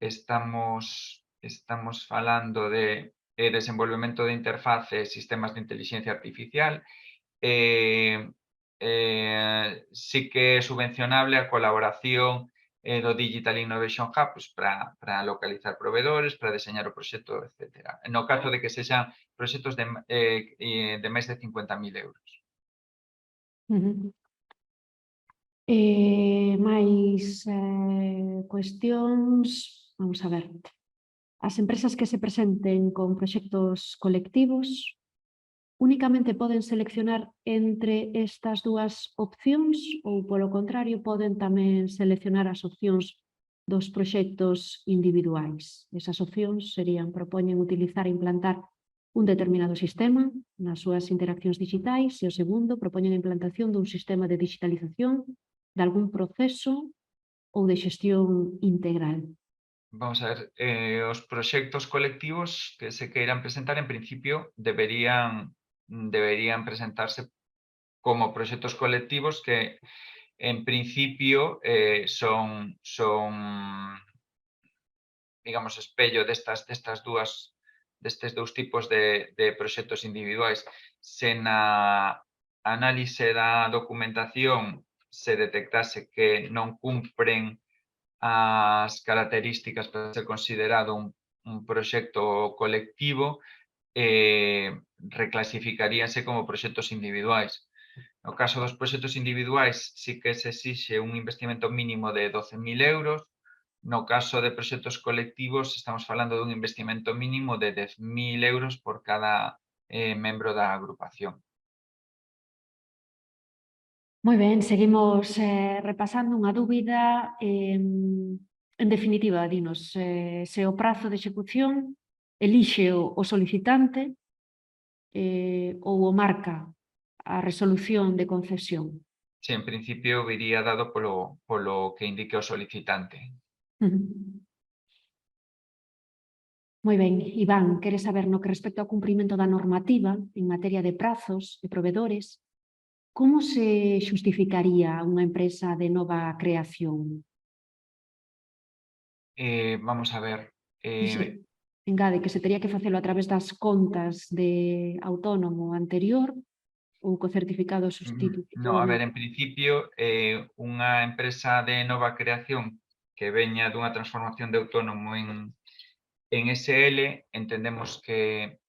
estamos falando de desenvolvemento de interfaces e sistemas de inteligencia artificial. Sí que é subvencionable a colaboración do Digital Innovation Hub pues, para localizar proveedores, para deseñar o proxecto, etc. No caso de que sexan proxectos de máis de 50.000 euros. Máis cuestións, vamos a ver. As empresas que se presenten con proxectos colectivos únicamente poden seleccionar entre estas dúas opcións ou, polo contrario, poden tamén seleccionar as opcións dos proxectos individuais. Esas opcións serían, propoñen utilizar e implantar un determinado sistema nas súas interaccións digitais e o segundo, propoñen a implantación dun sistema de digitalización de algún proceso ou de xestión integral. Vamos a ver, os proxectos colectivos que se queiran presentar, en principio, deberían presentarse como proxectos colectivos que, en principio, son digamos, espello destes dous tipos de proxectos individuais. Se na análise da documentación se detectase que non cumpren as características para ser considerado un proxecto colectivo, reclasificaríanse como proxectos individuais. No caso dos proxectos individuais, sí que se exixe un investimento mínimo de 12.000 euros. No caso de proxectos colectivos, estamos falando dun investimento mínimo de 10.000 euros por cada membro da agrupación. Moi ben, seguimos repasando unha dúbida. En definitiva, dinos, se o prazo de execución elixe o solicitante ou o marca a resolución de concesión. Sí, en principio viría dado polo que indique o solicitante. Moi ben, Iván, queres saber no que respecta ao cumprimento da normativa en materia de prazos e provedores, como se xustificaría unha empresa de nova creación? Vamos a ver. Dice, engade que se tería que facelo a través das contas de autónomo anterior ou co certificado de sustitución. No, a ver, en principio, unha empresa de nova creación que veña dunha transformación de autónomo en SL, entendemos que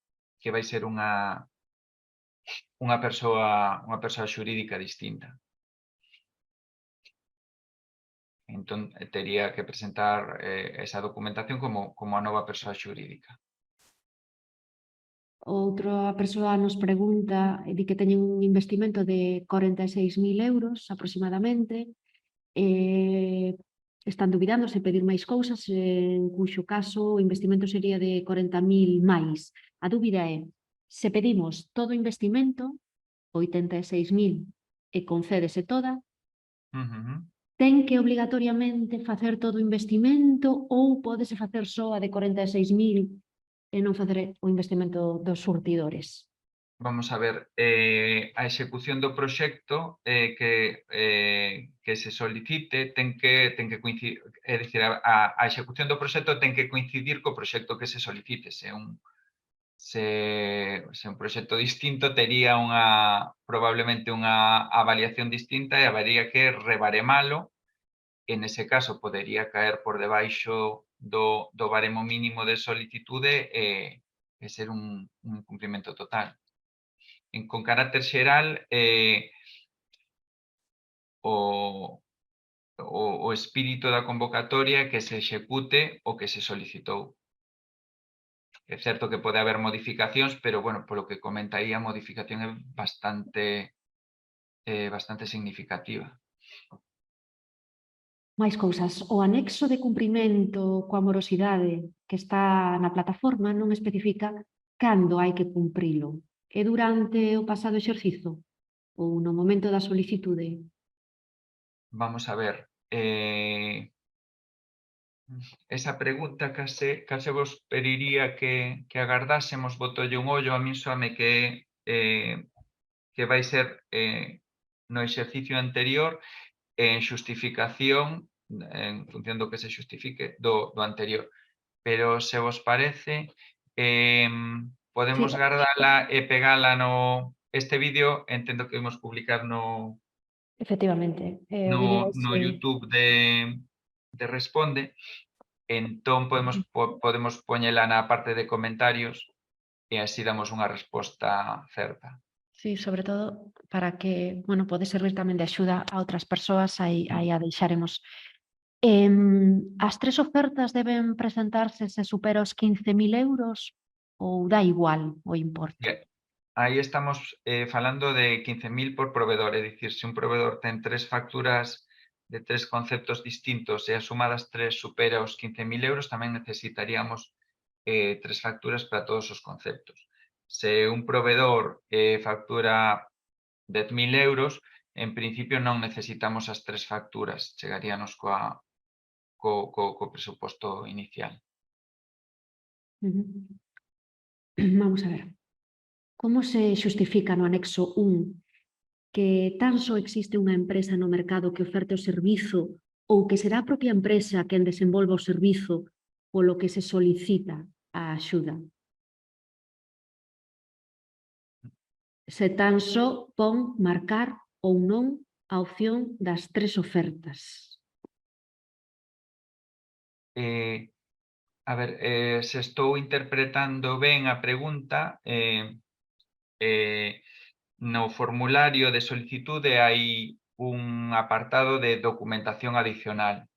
vai ser unha persoa xurídica distinta. Entón, tería que presentar esa documentación como a nova persoa xurídica. Outra persoa nos pregunta, di que teñen un investimento de 46.000 euros aproximadamente, están dubidando se pedir máis cousas, en cuxo caso o investimento sería de 40.000 máis. A dúbida é, se pedimos todo o investimento, 86.000, e concédese toda, ten que obrigatoriamente facer todo o investimento ou pódese facer só a de 46.000 e non facer o investimento dos surtidores? Vamos a ver, a execución do proxecto que se solicite ten que coincidir, é dicir, a execución do proxecto ten que coincidir co proxecto que se solicite. Se Se un proxecto distinto tería probablemente unha avaliación distinta e habería que rebaremalo. En ese caso podería caer por debaixo do baremo mínimo de solicitude e ser un cumprimento total. Con carácter xeral, o espírito da convocatoria é que se execute o que se solicitou. É certo que pode haber modificacións, pero, bueno, polo que comenta aí, a modificación é bastante significativa. Máis cousas. O anexo de cumprimento coa morosidade que está na plataforma non especifica cando hai que cumprilo. É durante o pasado exercizo ou no momento da solicitude? Vamos a ver. Esa pregunta case vos pediría que agardásemos, botolle un ollo, a min soame que vai ser no exercicio anterior en xustificación, en función do que se xustifique, do anterior. Pero se vos parece, podemos Sí. guardala e pegala no... Este vídeo entendo que vamos publicar no Efectivamente. O vídeo YouTube de Responde. Entón podemos poñela na parte de comentarios e así damos unha resposta certa. Sí, sobre todo para que, bueno, pode servir tamén de axuda a outras persoas, aí a deixaremos. As 3 ofertas deben presentarse se supera os 15.000 euros ou dá igual o importe? Aí estamos falando de 15.000 por proveedor, é dicir, se un proveedor ten 3 facturas de 3 conceptos distintos e as sumadas 3 supera os 15.000 euros, tamén necesitaríamos 3 facturas para todos os conceptos. Se un proveedor factura 10.000 euros, en principio non necesitamos as 3 facturas, chegaríanos co presuposto inicial. Vamos a ver. Como se xustifica no anexo 1 que tan só existe unha empresa no mercado que oferte o servizo ou que será a propia empresa quen desenvolva o servizo polo que se solicita a axuda? Se tan só pon marcar ou non a opción das 3 ofertas. A ver, se estou interpretando ben a pregunta, no formulario de solicitude hai un apartado de documentación adicional.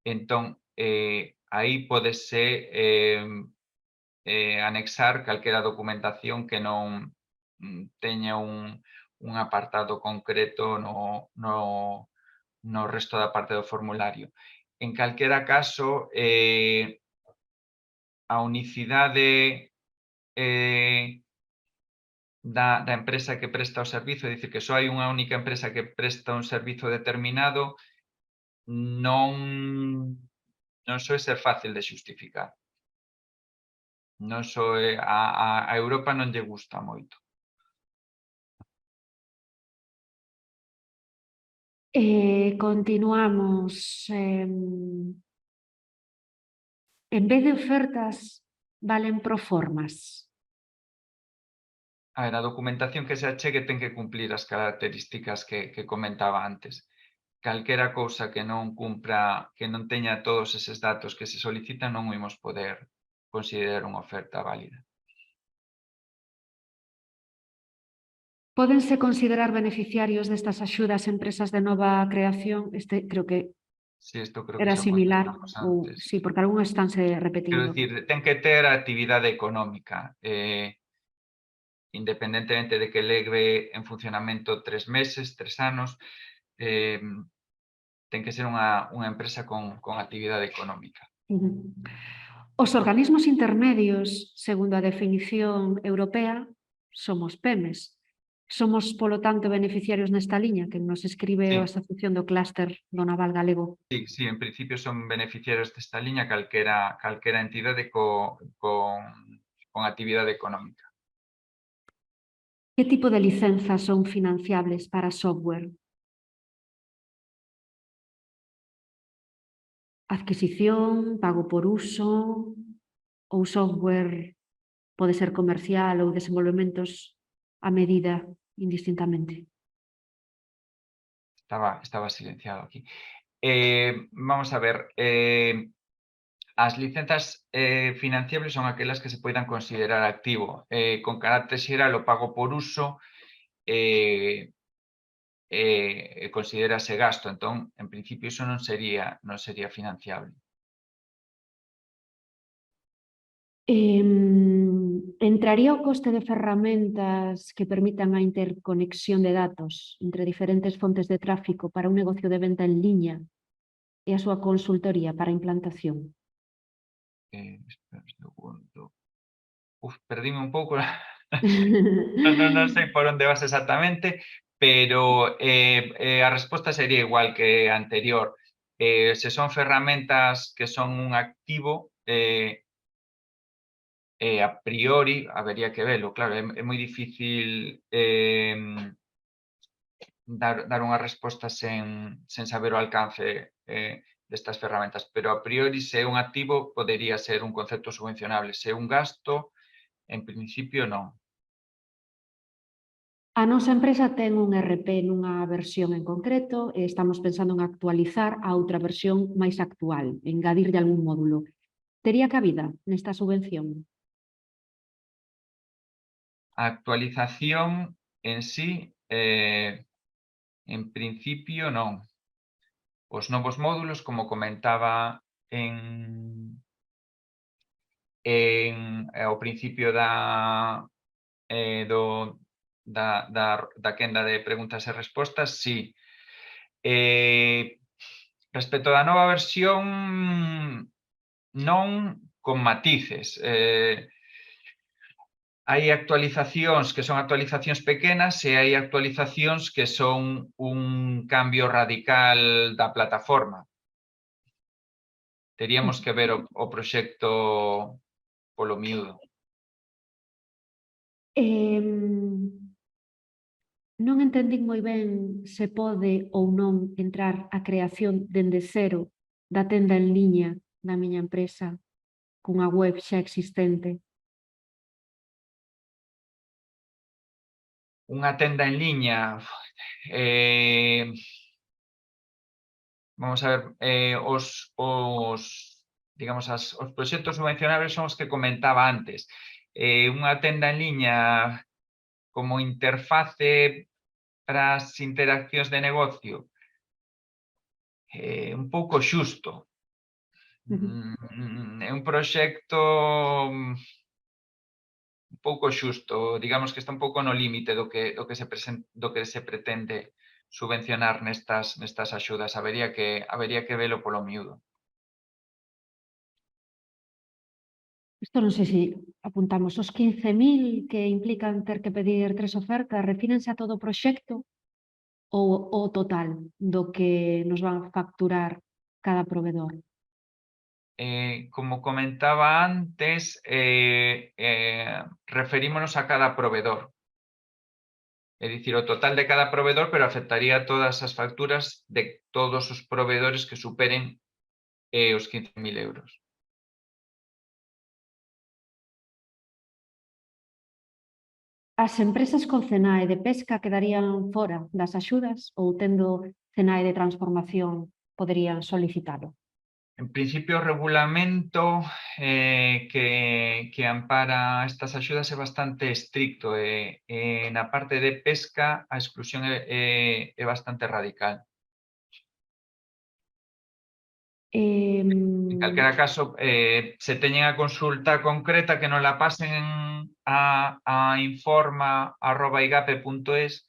Entón, aí pódese anexar calquera documentación que non teña un apartado concreto no resto da parte do formulario. En calquera caso, a unicidade da empresa que presta o servizo, é dicir, que só hai unha única empresa que presta un servizo determinado, non soe ser fácil de xustificar. Non soe, a Europa non lle gusta moito. Continuamos. En vez de ofertas, valen proformas. A ver, a documentación que se achegue ten que cumplir as características que comentaba antes. Calquera cousa que non cumpra, que non teña todos eses datos que se solicitan, non o imos poder considerar unha oferta válida. Pódense considerar beneficiarios destas axudas empresas de nova creación? Este creo que Sí, isto creo que era xa o similar, comentamos ou antes. sí, porque algúns estánse Quero repetindo. dicir, ten que ter actividade económica, independentemente de que leve en funcionamento 3 meses, 3 anos, ten que ser unha empresa con actividade económica. Os organismos intermedios, segundo a definición europea, somos PEMES. Somos, polo tanto, beneficiarios nesta liña que nos escribe Sí. a Asociación do Clúster do Naval Galego. Sí, en principio son beneficiarios desta liña calquera entidade con actividade económica. Que tipo de licenzas son financiables para software? Adquisición, pago por uso ou software pode ser comercial ou desenvolvementos a medida indistintamente. Estaba silenciado aquí. Vamos a ver, as licenzas financiables son aquelas que se poidan considerar activo. Con carácter xeral, o pago por uso considérase gasto, entón, en principio, iso non sería financiable. Entraría o coste de ferramentas que permitan a interconexión de datos entre diferentes fontes de tráfico para un negocio de venta en liña e a súa consultoría para a implantación? Espera un segundo. Perdíme un pouco. Non sei por onde vas exactamente, pero a resposta sería igual que a anterior. Se son ferramentas que son un activo, a priori habería que velo. Claro, é moi difícil dar unha resposta sen saber o alcance destas ferramentas, pero a priori, se é un activo, podería ser un concepto subvencionable. Se é un gasto, en principio, non. A nosa empresa ten un ERP nunha versión en concreto e estamos pensando en actualizar a outra versión máis actual, engadirlle algún módulo. Tería cabida nesta subvención? A actualización en sí, en principio, non. Os novos módulos, como comentaba ao principio da quenda de preguntas e respostas, sí. Respecto da nova versión, non, con matices. Hai actualizacións que son actualizacións pequenas e hai actualizacións que son un cambio radical da plataforma. Teríamos que ver o proxecto polo miúdo. Non entendín moi ben se pode ou non entrar a creación dende cero da tenda en liña da miña empresa cunha web xa existente. Unha tenda en liña, vamos a ver, digamos, os proxectos subvencionables son os que comentaba antes. Unha tenda en liña como interface para as interaccións de negocio, un pouco xusto. É un proxecto un pouco xusto, digamos que está un pouco no límite do que se pretende subvencionar nestas axudas. Habería que velo polo miúdo. Isto non sei se apuntamos os 15.000 que implican ter que pedir 3 ofertas, refírense a todo o proxecto ou o total do que nos van a facturar cada provedor? Como comentaba antes, referímonos a cada provedor. É dicir, o total de cada provedor, pero afectaría todas as facturas de todos os provedores que superen os 15.000 euros. As empresas con CENAE de pesca quedarían fora das axudas ou tendo CENAE de transformación poderían solicitalo? En principio, o regulamento que ampara estas axudas é bastante estricto e na parte de pesca a exclusión é bastante radical. En calquera caso, se teñen a consulta concreta, que non la pasen a informa@igape.es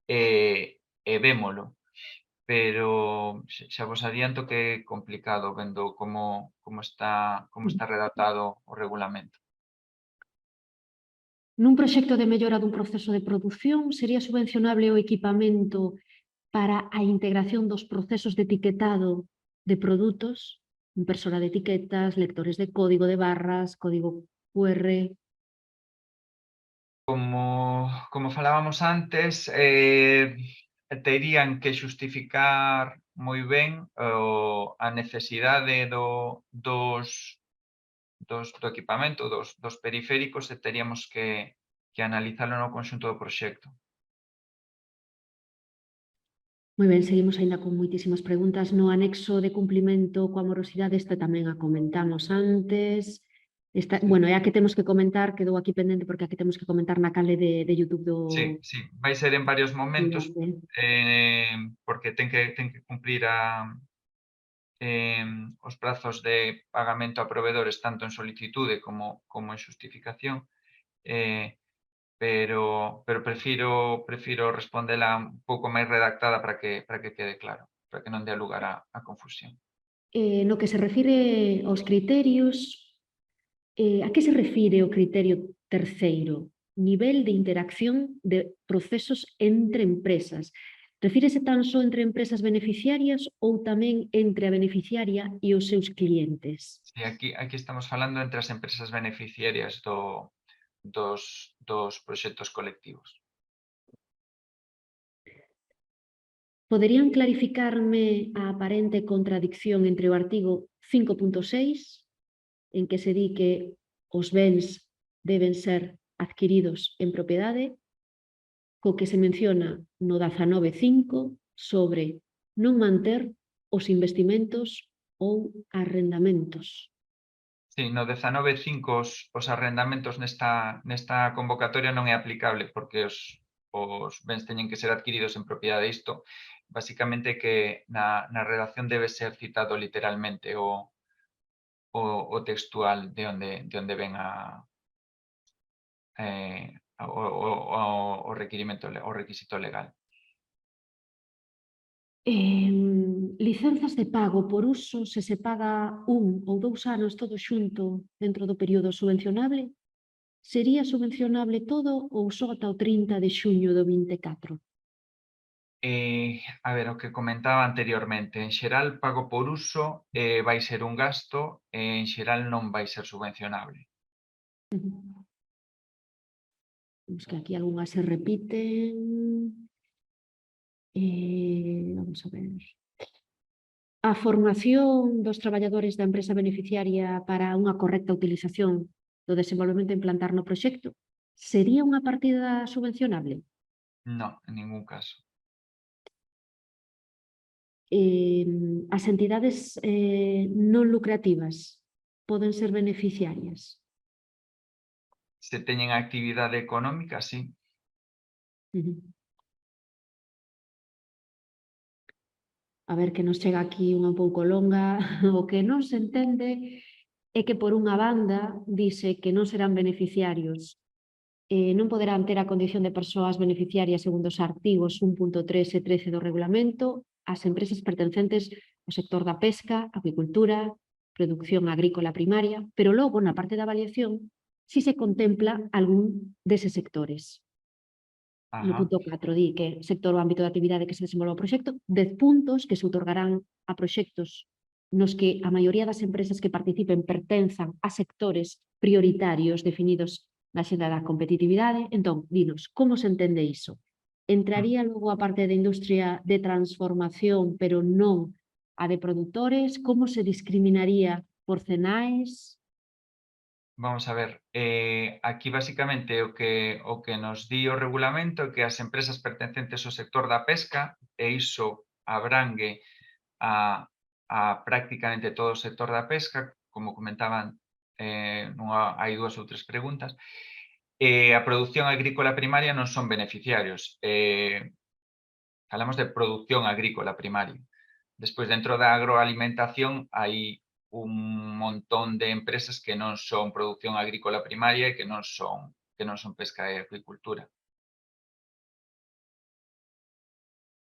e vémolo. Pero xa vos adianto que é complicado vendo como está redactado o regulamento. Nun proxecto de mellora dun proceso de produción, sería subvencionable o equipamento para a integración dos procesos de etiquetado de produtos, impresora de etiquetas, lectores de código de barras, código QR? Como falábamos antes, terían que xustificar moi ben a necesidade do equipamento, dos periféricos, e teríamos que analizalo no conxunto do proxecto. Moi ben, seguimos aínda con moitísimas preguntas. No anexo de cumplimento coa morosidade, esta tamén a comentamos antes. Bueno, é a que temos que comentar, quedou aquí pendente porque aquí temos que comentar na canle de YouTube do... Sí, vai ser en varios momentos, porque ten que cumprir os prazos de pagamento a proveedores tanto en solicitude como en xustificación, pero prefiro respondela un pouco máis redactada para que quede claro, para que non dea lugar a confusión. No que se refire aos criterios, a que se refire o criterio terceiro? Nivel de interacción de procesos entre empresas. Refírese tan só entre empresas beneficiarias ou tamén entre a beneficiaria e os seus clientes? Sí, aquí estamos falando entre as empresas beneficiarias dos proxectos colectivos. Poderían clarificarme a aparente contradicción entre o artigo 5.6, en que se di que os bens deben ser adquiridos en propiedade, co que se menciona no 19.5 sobre non manter os investimentos ou arrendamentos? Sí, no 19.5 os arrendamentos nesta convocatoria non é aplicable porque os bens teñen que ser adquiridos en propiedade. Isto, basicamente, que na redacción debe ser citado literalmente o textual de onde ven o requisito legal. Licenzas de pago por uso, se paga 1 ou 2 anos todo xunto dentro do período subvencionable, sería subvencionable todo ou só ata o 30 de xuño do 24? A ver, o que comentaba anteriormente, en xeral pago por uso vai ser un gasto e en xeral non vai ser subvencionable. Vamos que aquí algunhas se repiten. Vamos a ver. A formación dos traballadores da empresa beneficiaria para unha correcta utilización do desenvolvemento e implantar no proxecto sería unha partida subvencionable? Non, en ningún caso. As entidades non lucrativas poden ser beneficiarias? Se teñen actividade económica, sí. A ver, que nos chega aquí unha pouco longa. O que non se entende é que, por unha banda, dice que non serán beneficiarios, non poderán ter a condición de persoas beneficiarias segundo os artigos 1.3 e 13 do regulamento as empresas pertencentes ao sector da pesca, acuicultura, produción agrícola primaria, pero logo, na parte da avaliación, si se contempla algún deses sectores. No punto 4 di que sector ou ámbito de actividade que se desenvolva o proxecto, 10 puntos que se outorgarán a proxectos nos que a maioría das empresas que participen pertenzan a sectores prioritarios definidos na xenda da competitividade. Entón, dinos, como se entende iso? Entraría logo a parte de industria de transformación, pero non a de produtores? Como se discriminaría por CENAES? Vamos a ver, aquí basicamente o que nos di o regulamento é que as empresas pertencentes ao sector da pesca, e iso abrangue a prácticamente todo o sector da pesca, como comentaban, hai 2 ou 3 preguntas, a produción agrícola primaria non son beneficiarios. Falamos de produción agrícola primaria. Despois, dentro da agroalimentación, hai un montón de empresas que non son produción agrícola primaria e que non son pesca e acuicultura.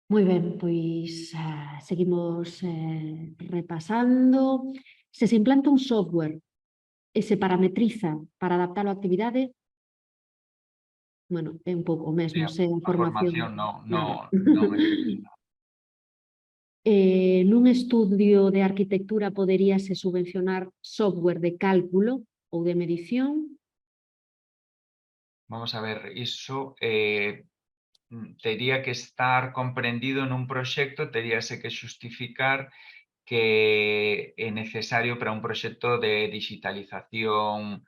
Moi ben, pois seguimos repasando. Se implanta un software e se parametriza para adaptalo á actividade, bueno, é un pouco o mesmo, se a formación non nun estudio de arquitectura poderíase subvencionar software de cálculo ou de medición? Vamos a ver, iso tería que estar comprendido nun proxecto, teríase que xustificar que é necesario para un proxecto de digitalización,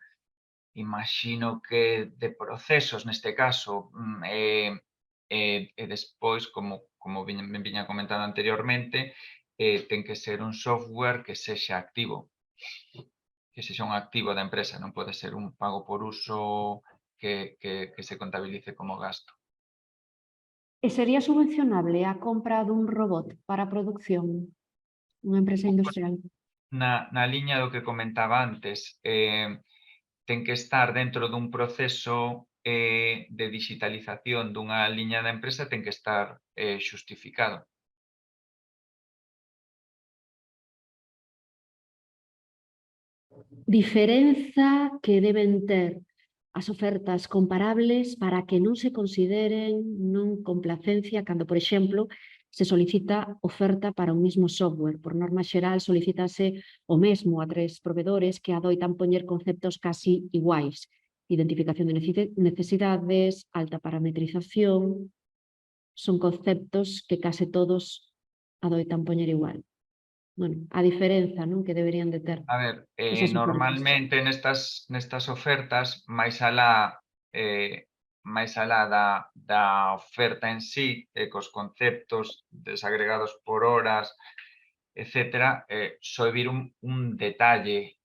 imagino que de procesos neste caso, e despois, como me viña comentando anteriormente, ten que ser un software que sexa activo, que sexa un activo da empresa, non pode ser un pago por uso que se contabilice como gasto. E sería subvencionable a compra dun robot para a produción? Unha empresa industrial. Na liña do que comentaba antes, ten que estar dentro dun proceso de digitalización dunha liña da empresa, ten que estar xustificado. Diferenza que deben ter as ofertas comparables para que non se consideren non complacencia cando, por exemplo, se solicita oferta para un mismo software. Por norma xeral, solicítase o mesmo a 3 provedores que adoitan poñer conceptos casi iguais. Identificación de necesidades, alta parametrización, son conceptos que case todos adoitan poñer igual. Bueno, a diferenza, non, que deberían de ter. A ver, Esas ofertas. normalmente nestas ofertas, máis alá da oferta en sí, cos conceptos desagregados por horas, etcétera, só vir un detalle,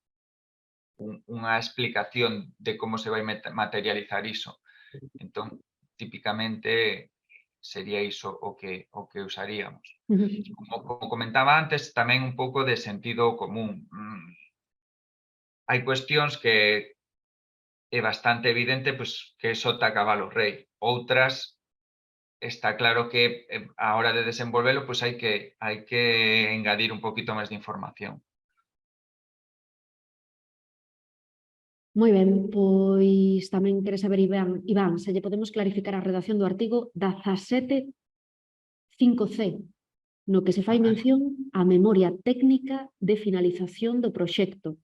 unha explicación de como se vai materializar iso. Entón, típicamente sería iso o que usaríamos. Como comentaba antes, tamén un pouco de sentido común. Hai cuestións que é bastante evidente pois, que eso está a cabalo rei. Outras, está claro que a hora de desenvolvelo pois hai que engadir un poquito máis de información. Moi ben, pois tamén quere saber Iván, se lle podemos clarificar a redacción do artigo 17.5c, no que se fai mención á memoria técnica de finalización do proxecto,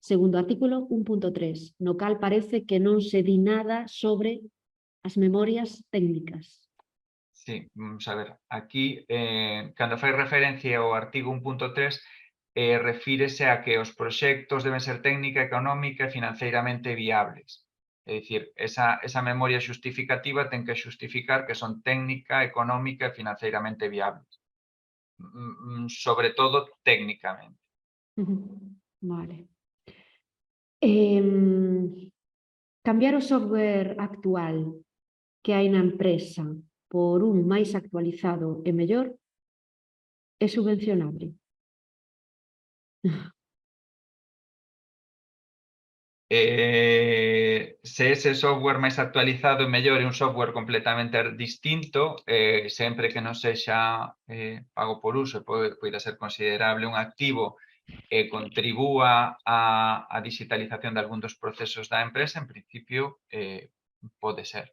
segundo artículo 1.3, no cal parece que non se di nada sobre as memorias técnicas. Sí, vamos a ver, aquí, cando fai referencia ao artigo 1.3, refírese a que os proxectos deben ser técnica, económica e financeiramente viables. É dicir, esa memoria xustificativa ten que xustificar que son técnica, económica e financeiramente viables. Sobre todo técnicamente. Vale. Cambiar o software actual que hai na empresa por un máis actualizado e mellor é subvencionable. Se ese software máis actualizado e mellor é un software completamente distinto, sempre que non sexa pago por uso, poida ser considerable un activo e contribúa á digitalización de algún dos procesos da empresa, en principio pode ser.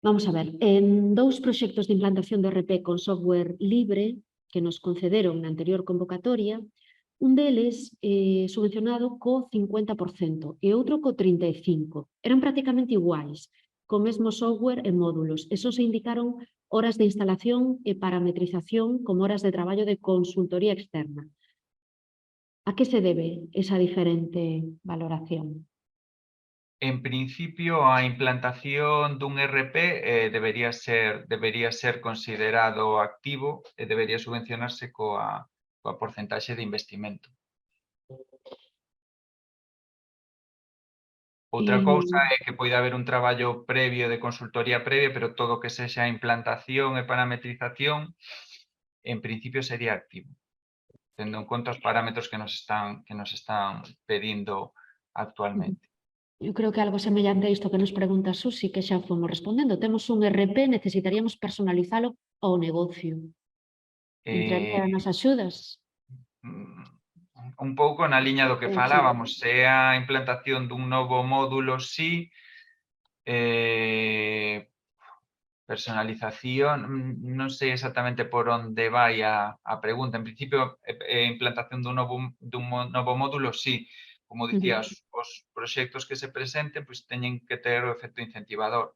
Vamos a ver, en 2 proxectos de implantación de ERP con software libre que nos concederon na anterior convocatoria, un deles subvencionado co 50% e outro co 35%. Eran prácticamente iguais, co mesmo software e módulos, e só se indicaron horas de instalación e parametrización como horas de traballo de consultoría externa. A que se debe esa diferente valoración? En principio, a implantación dun ERP debería ser considerado activo e debería subvencionarse coa porcentaxe de investimento. Outra cousa é que poida haber un traballo previo de consultoría previa, pero todo o que sexa implantación e parametrización, en principio sería activo, tendo en conta os parámetros que nos están pedindo actualmente. Eu creo que algo semellante a isto que nos pregunta Susi, que xa fomos respondendo. Temos un ERP, necesitaríamos personalizalo ao negocio. Entraría nas axudas? Un pouco na liña do que falábamos, se a implantación dun novo módulo, sí, personalización, non sei exactamente por onde vai a pregunta. En principio, implantación dun novo módulo, sí. Como dicía, os proxectos que se presenten pois teñen que ter o efecto incentivador.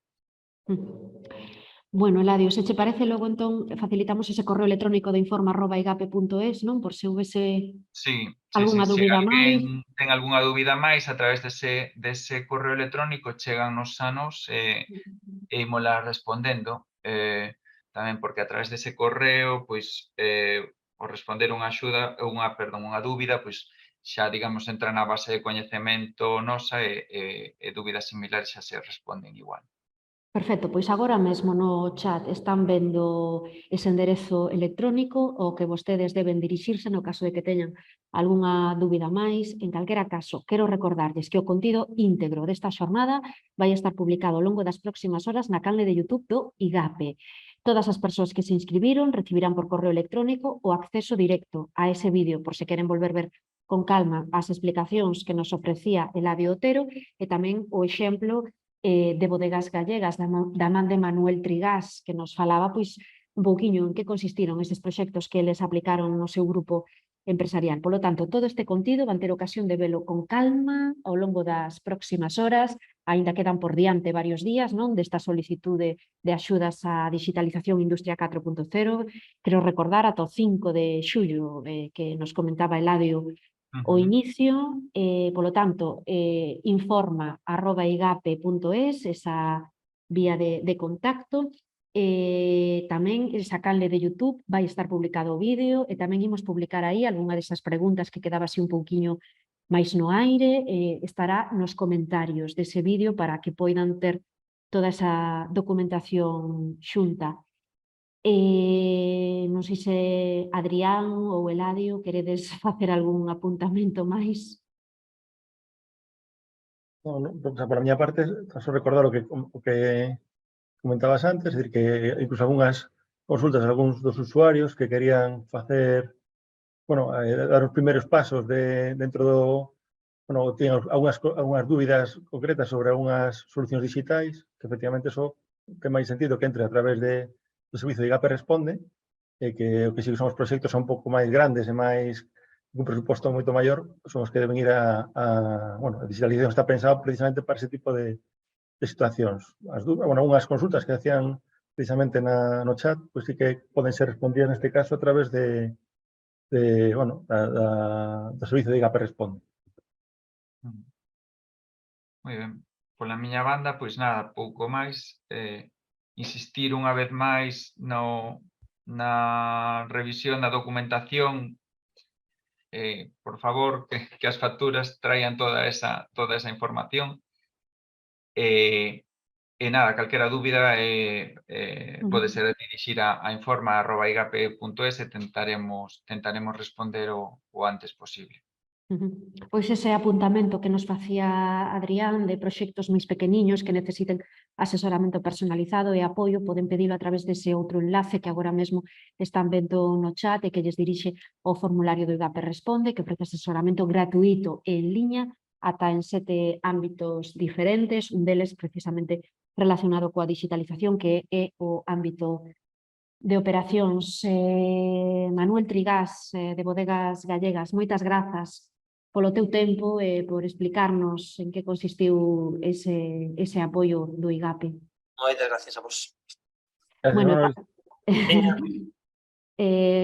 Bueno, Eladio, se che parece logo entón facilitamos ese correo electrónico de informa@igape.es, non? Por se houvese Sí, algunha se dúbida máis. alguén ten algunha dúbida máis a través dese correo electrónico chegannos a nos e ímola respondendo. Tamén porque a través dese correo, pois, o responder unha dúbida, pois xa, digamos, entra na base de coñecemento nosa e dúbidas similares xa se responden igual. Perfecto, pois agora mesmo no chat están vendo ese enderezo electrónico ao que vostedes deben dirixirse no caso de que teñan algunha dúbida máis. En calquera caso, quero recordarlles que o contido íntegro desta xornada vai estar publicado ao longo das próximas horas na canle de YouTube do IGAPE. Todas as persoas que se inscribiron recibirán por correo electrónico o acceso directo a ese vídeo por se queren volver ver con calma as explicacións que nos ofrecía Eladio Otero e tamén o exemplo de Bodegas Gallegas, da man de Manuel Trigás, que nos falaba pois un pouquiño en que consistiron eses proxectos que eles aplicaron no seu grupo empresarial. Polo tanto, todo este contido van ter ocasión de velo con calma ao longo das próximas horas, aínda quedan por diante varios días non desta solicitude de axudas á digitalización Industria 4.0. Quero recordar ata o 5 de xullo que nos comentaba Eladio o inicio, polo tanto, informa@igape.es, esa vía de contacto. Tamén esa canle de YouTube vai estar publicado o vídeo e tamén imos publicar aí algunha desas preguntas que quedaba así un pouquiño máis no aire, estará nos comentarios dese vídeo para que poidan ter toda esa documentación xunta. Non sei se Adrián ou Eladio queredes facer algún apuntamento máis. No, o sea, por a miña parte, só recordar o que comentabas antes, é dicir, que incluso algunhas consultas de algúns dos usuarios que querían facer, bueno, dar os primeiros pasos dentro do, bueno, tiñan algunhas dúbidas concretas sobre algunhas solucións digitais, que efectivamente eso ten máis sentido que entre a través do servicio de IGAPE Responde, e que o que si son os proxectos un pouco máis grandes e máis un presuposto moito maior, son os que deben ir bueno, a digitalización está pensado precisamente para ese tipo de situacións. Bueno, unhas consultas que hacían precisamente no chat, pois sí que poden ser respondidas neste caso a través bueno, do servicio de IGAPE Responde. Moi ben. Pola miña banda, pois nada, pouco máis. Insistir unha vez máis na revisión da documentación. Por favor, que as facturas traian toda esa información. E nada, calquera dúbida pode ser dirixir a informa@igape.es e tentaremos responder o antes posible. Pois ese apuntamento que nos facía Adrián de proxectos máis pequeniños que necesiten asesoramento personalizado e apoio, poden pedilo a través dese outro enlace que agora mesmo están vendo no chat e que lles dirixe ao formulario do IGAPE Responde, que ofrece asesoramento gratuito en liña ata en 7 ámbitos diferentes, un deles precisamente relacionado coa digitalización, que é o ámbito de operacións. Manuel Trigás, de Bodegas Gallegas, moitas grazas polo teu tempo e por explicarnos en que consistiu ese apoio do IGAPE. Moitas gracias a vos. Bueno,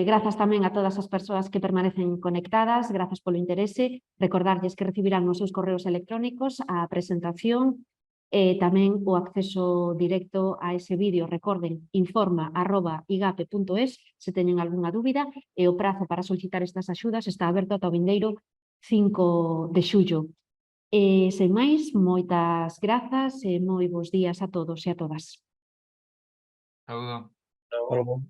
grazas tamén a todas as persoas que permanecen conectadas, grazas polo interese. Recordarlles que recibirán nos seus correos electrónicos a presentación e tamén o acceso directo a ese vídeo. Recorden, informa@igape.es se teñen algunha dúbida e o prazo para solicitar estas axudas está aberto ata o vindeiro 5 de xullo. Sen máis, moitas grazas e moi bons días a todos e a todas. Saúdo. Hasta logo.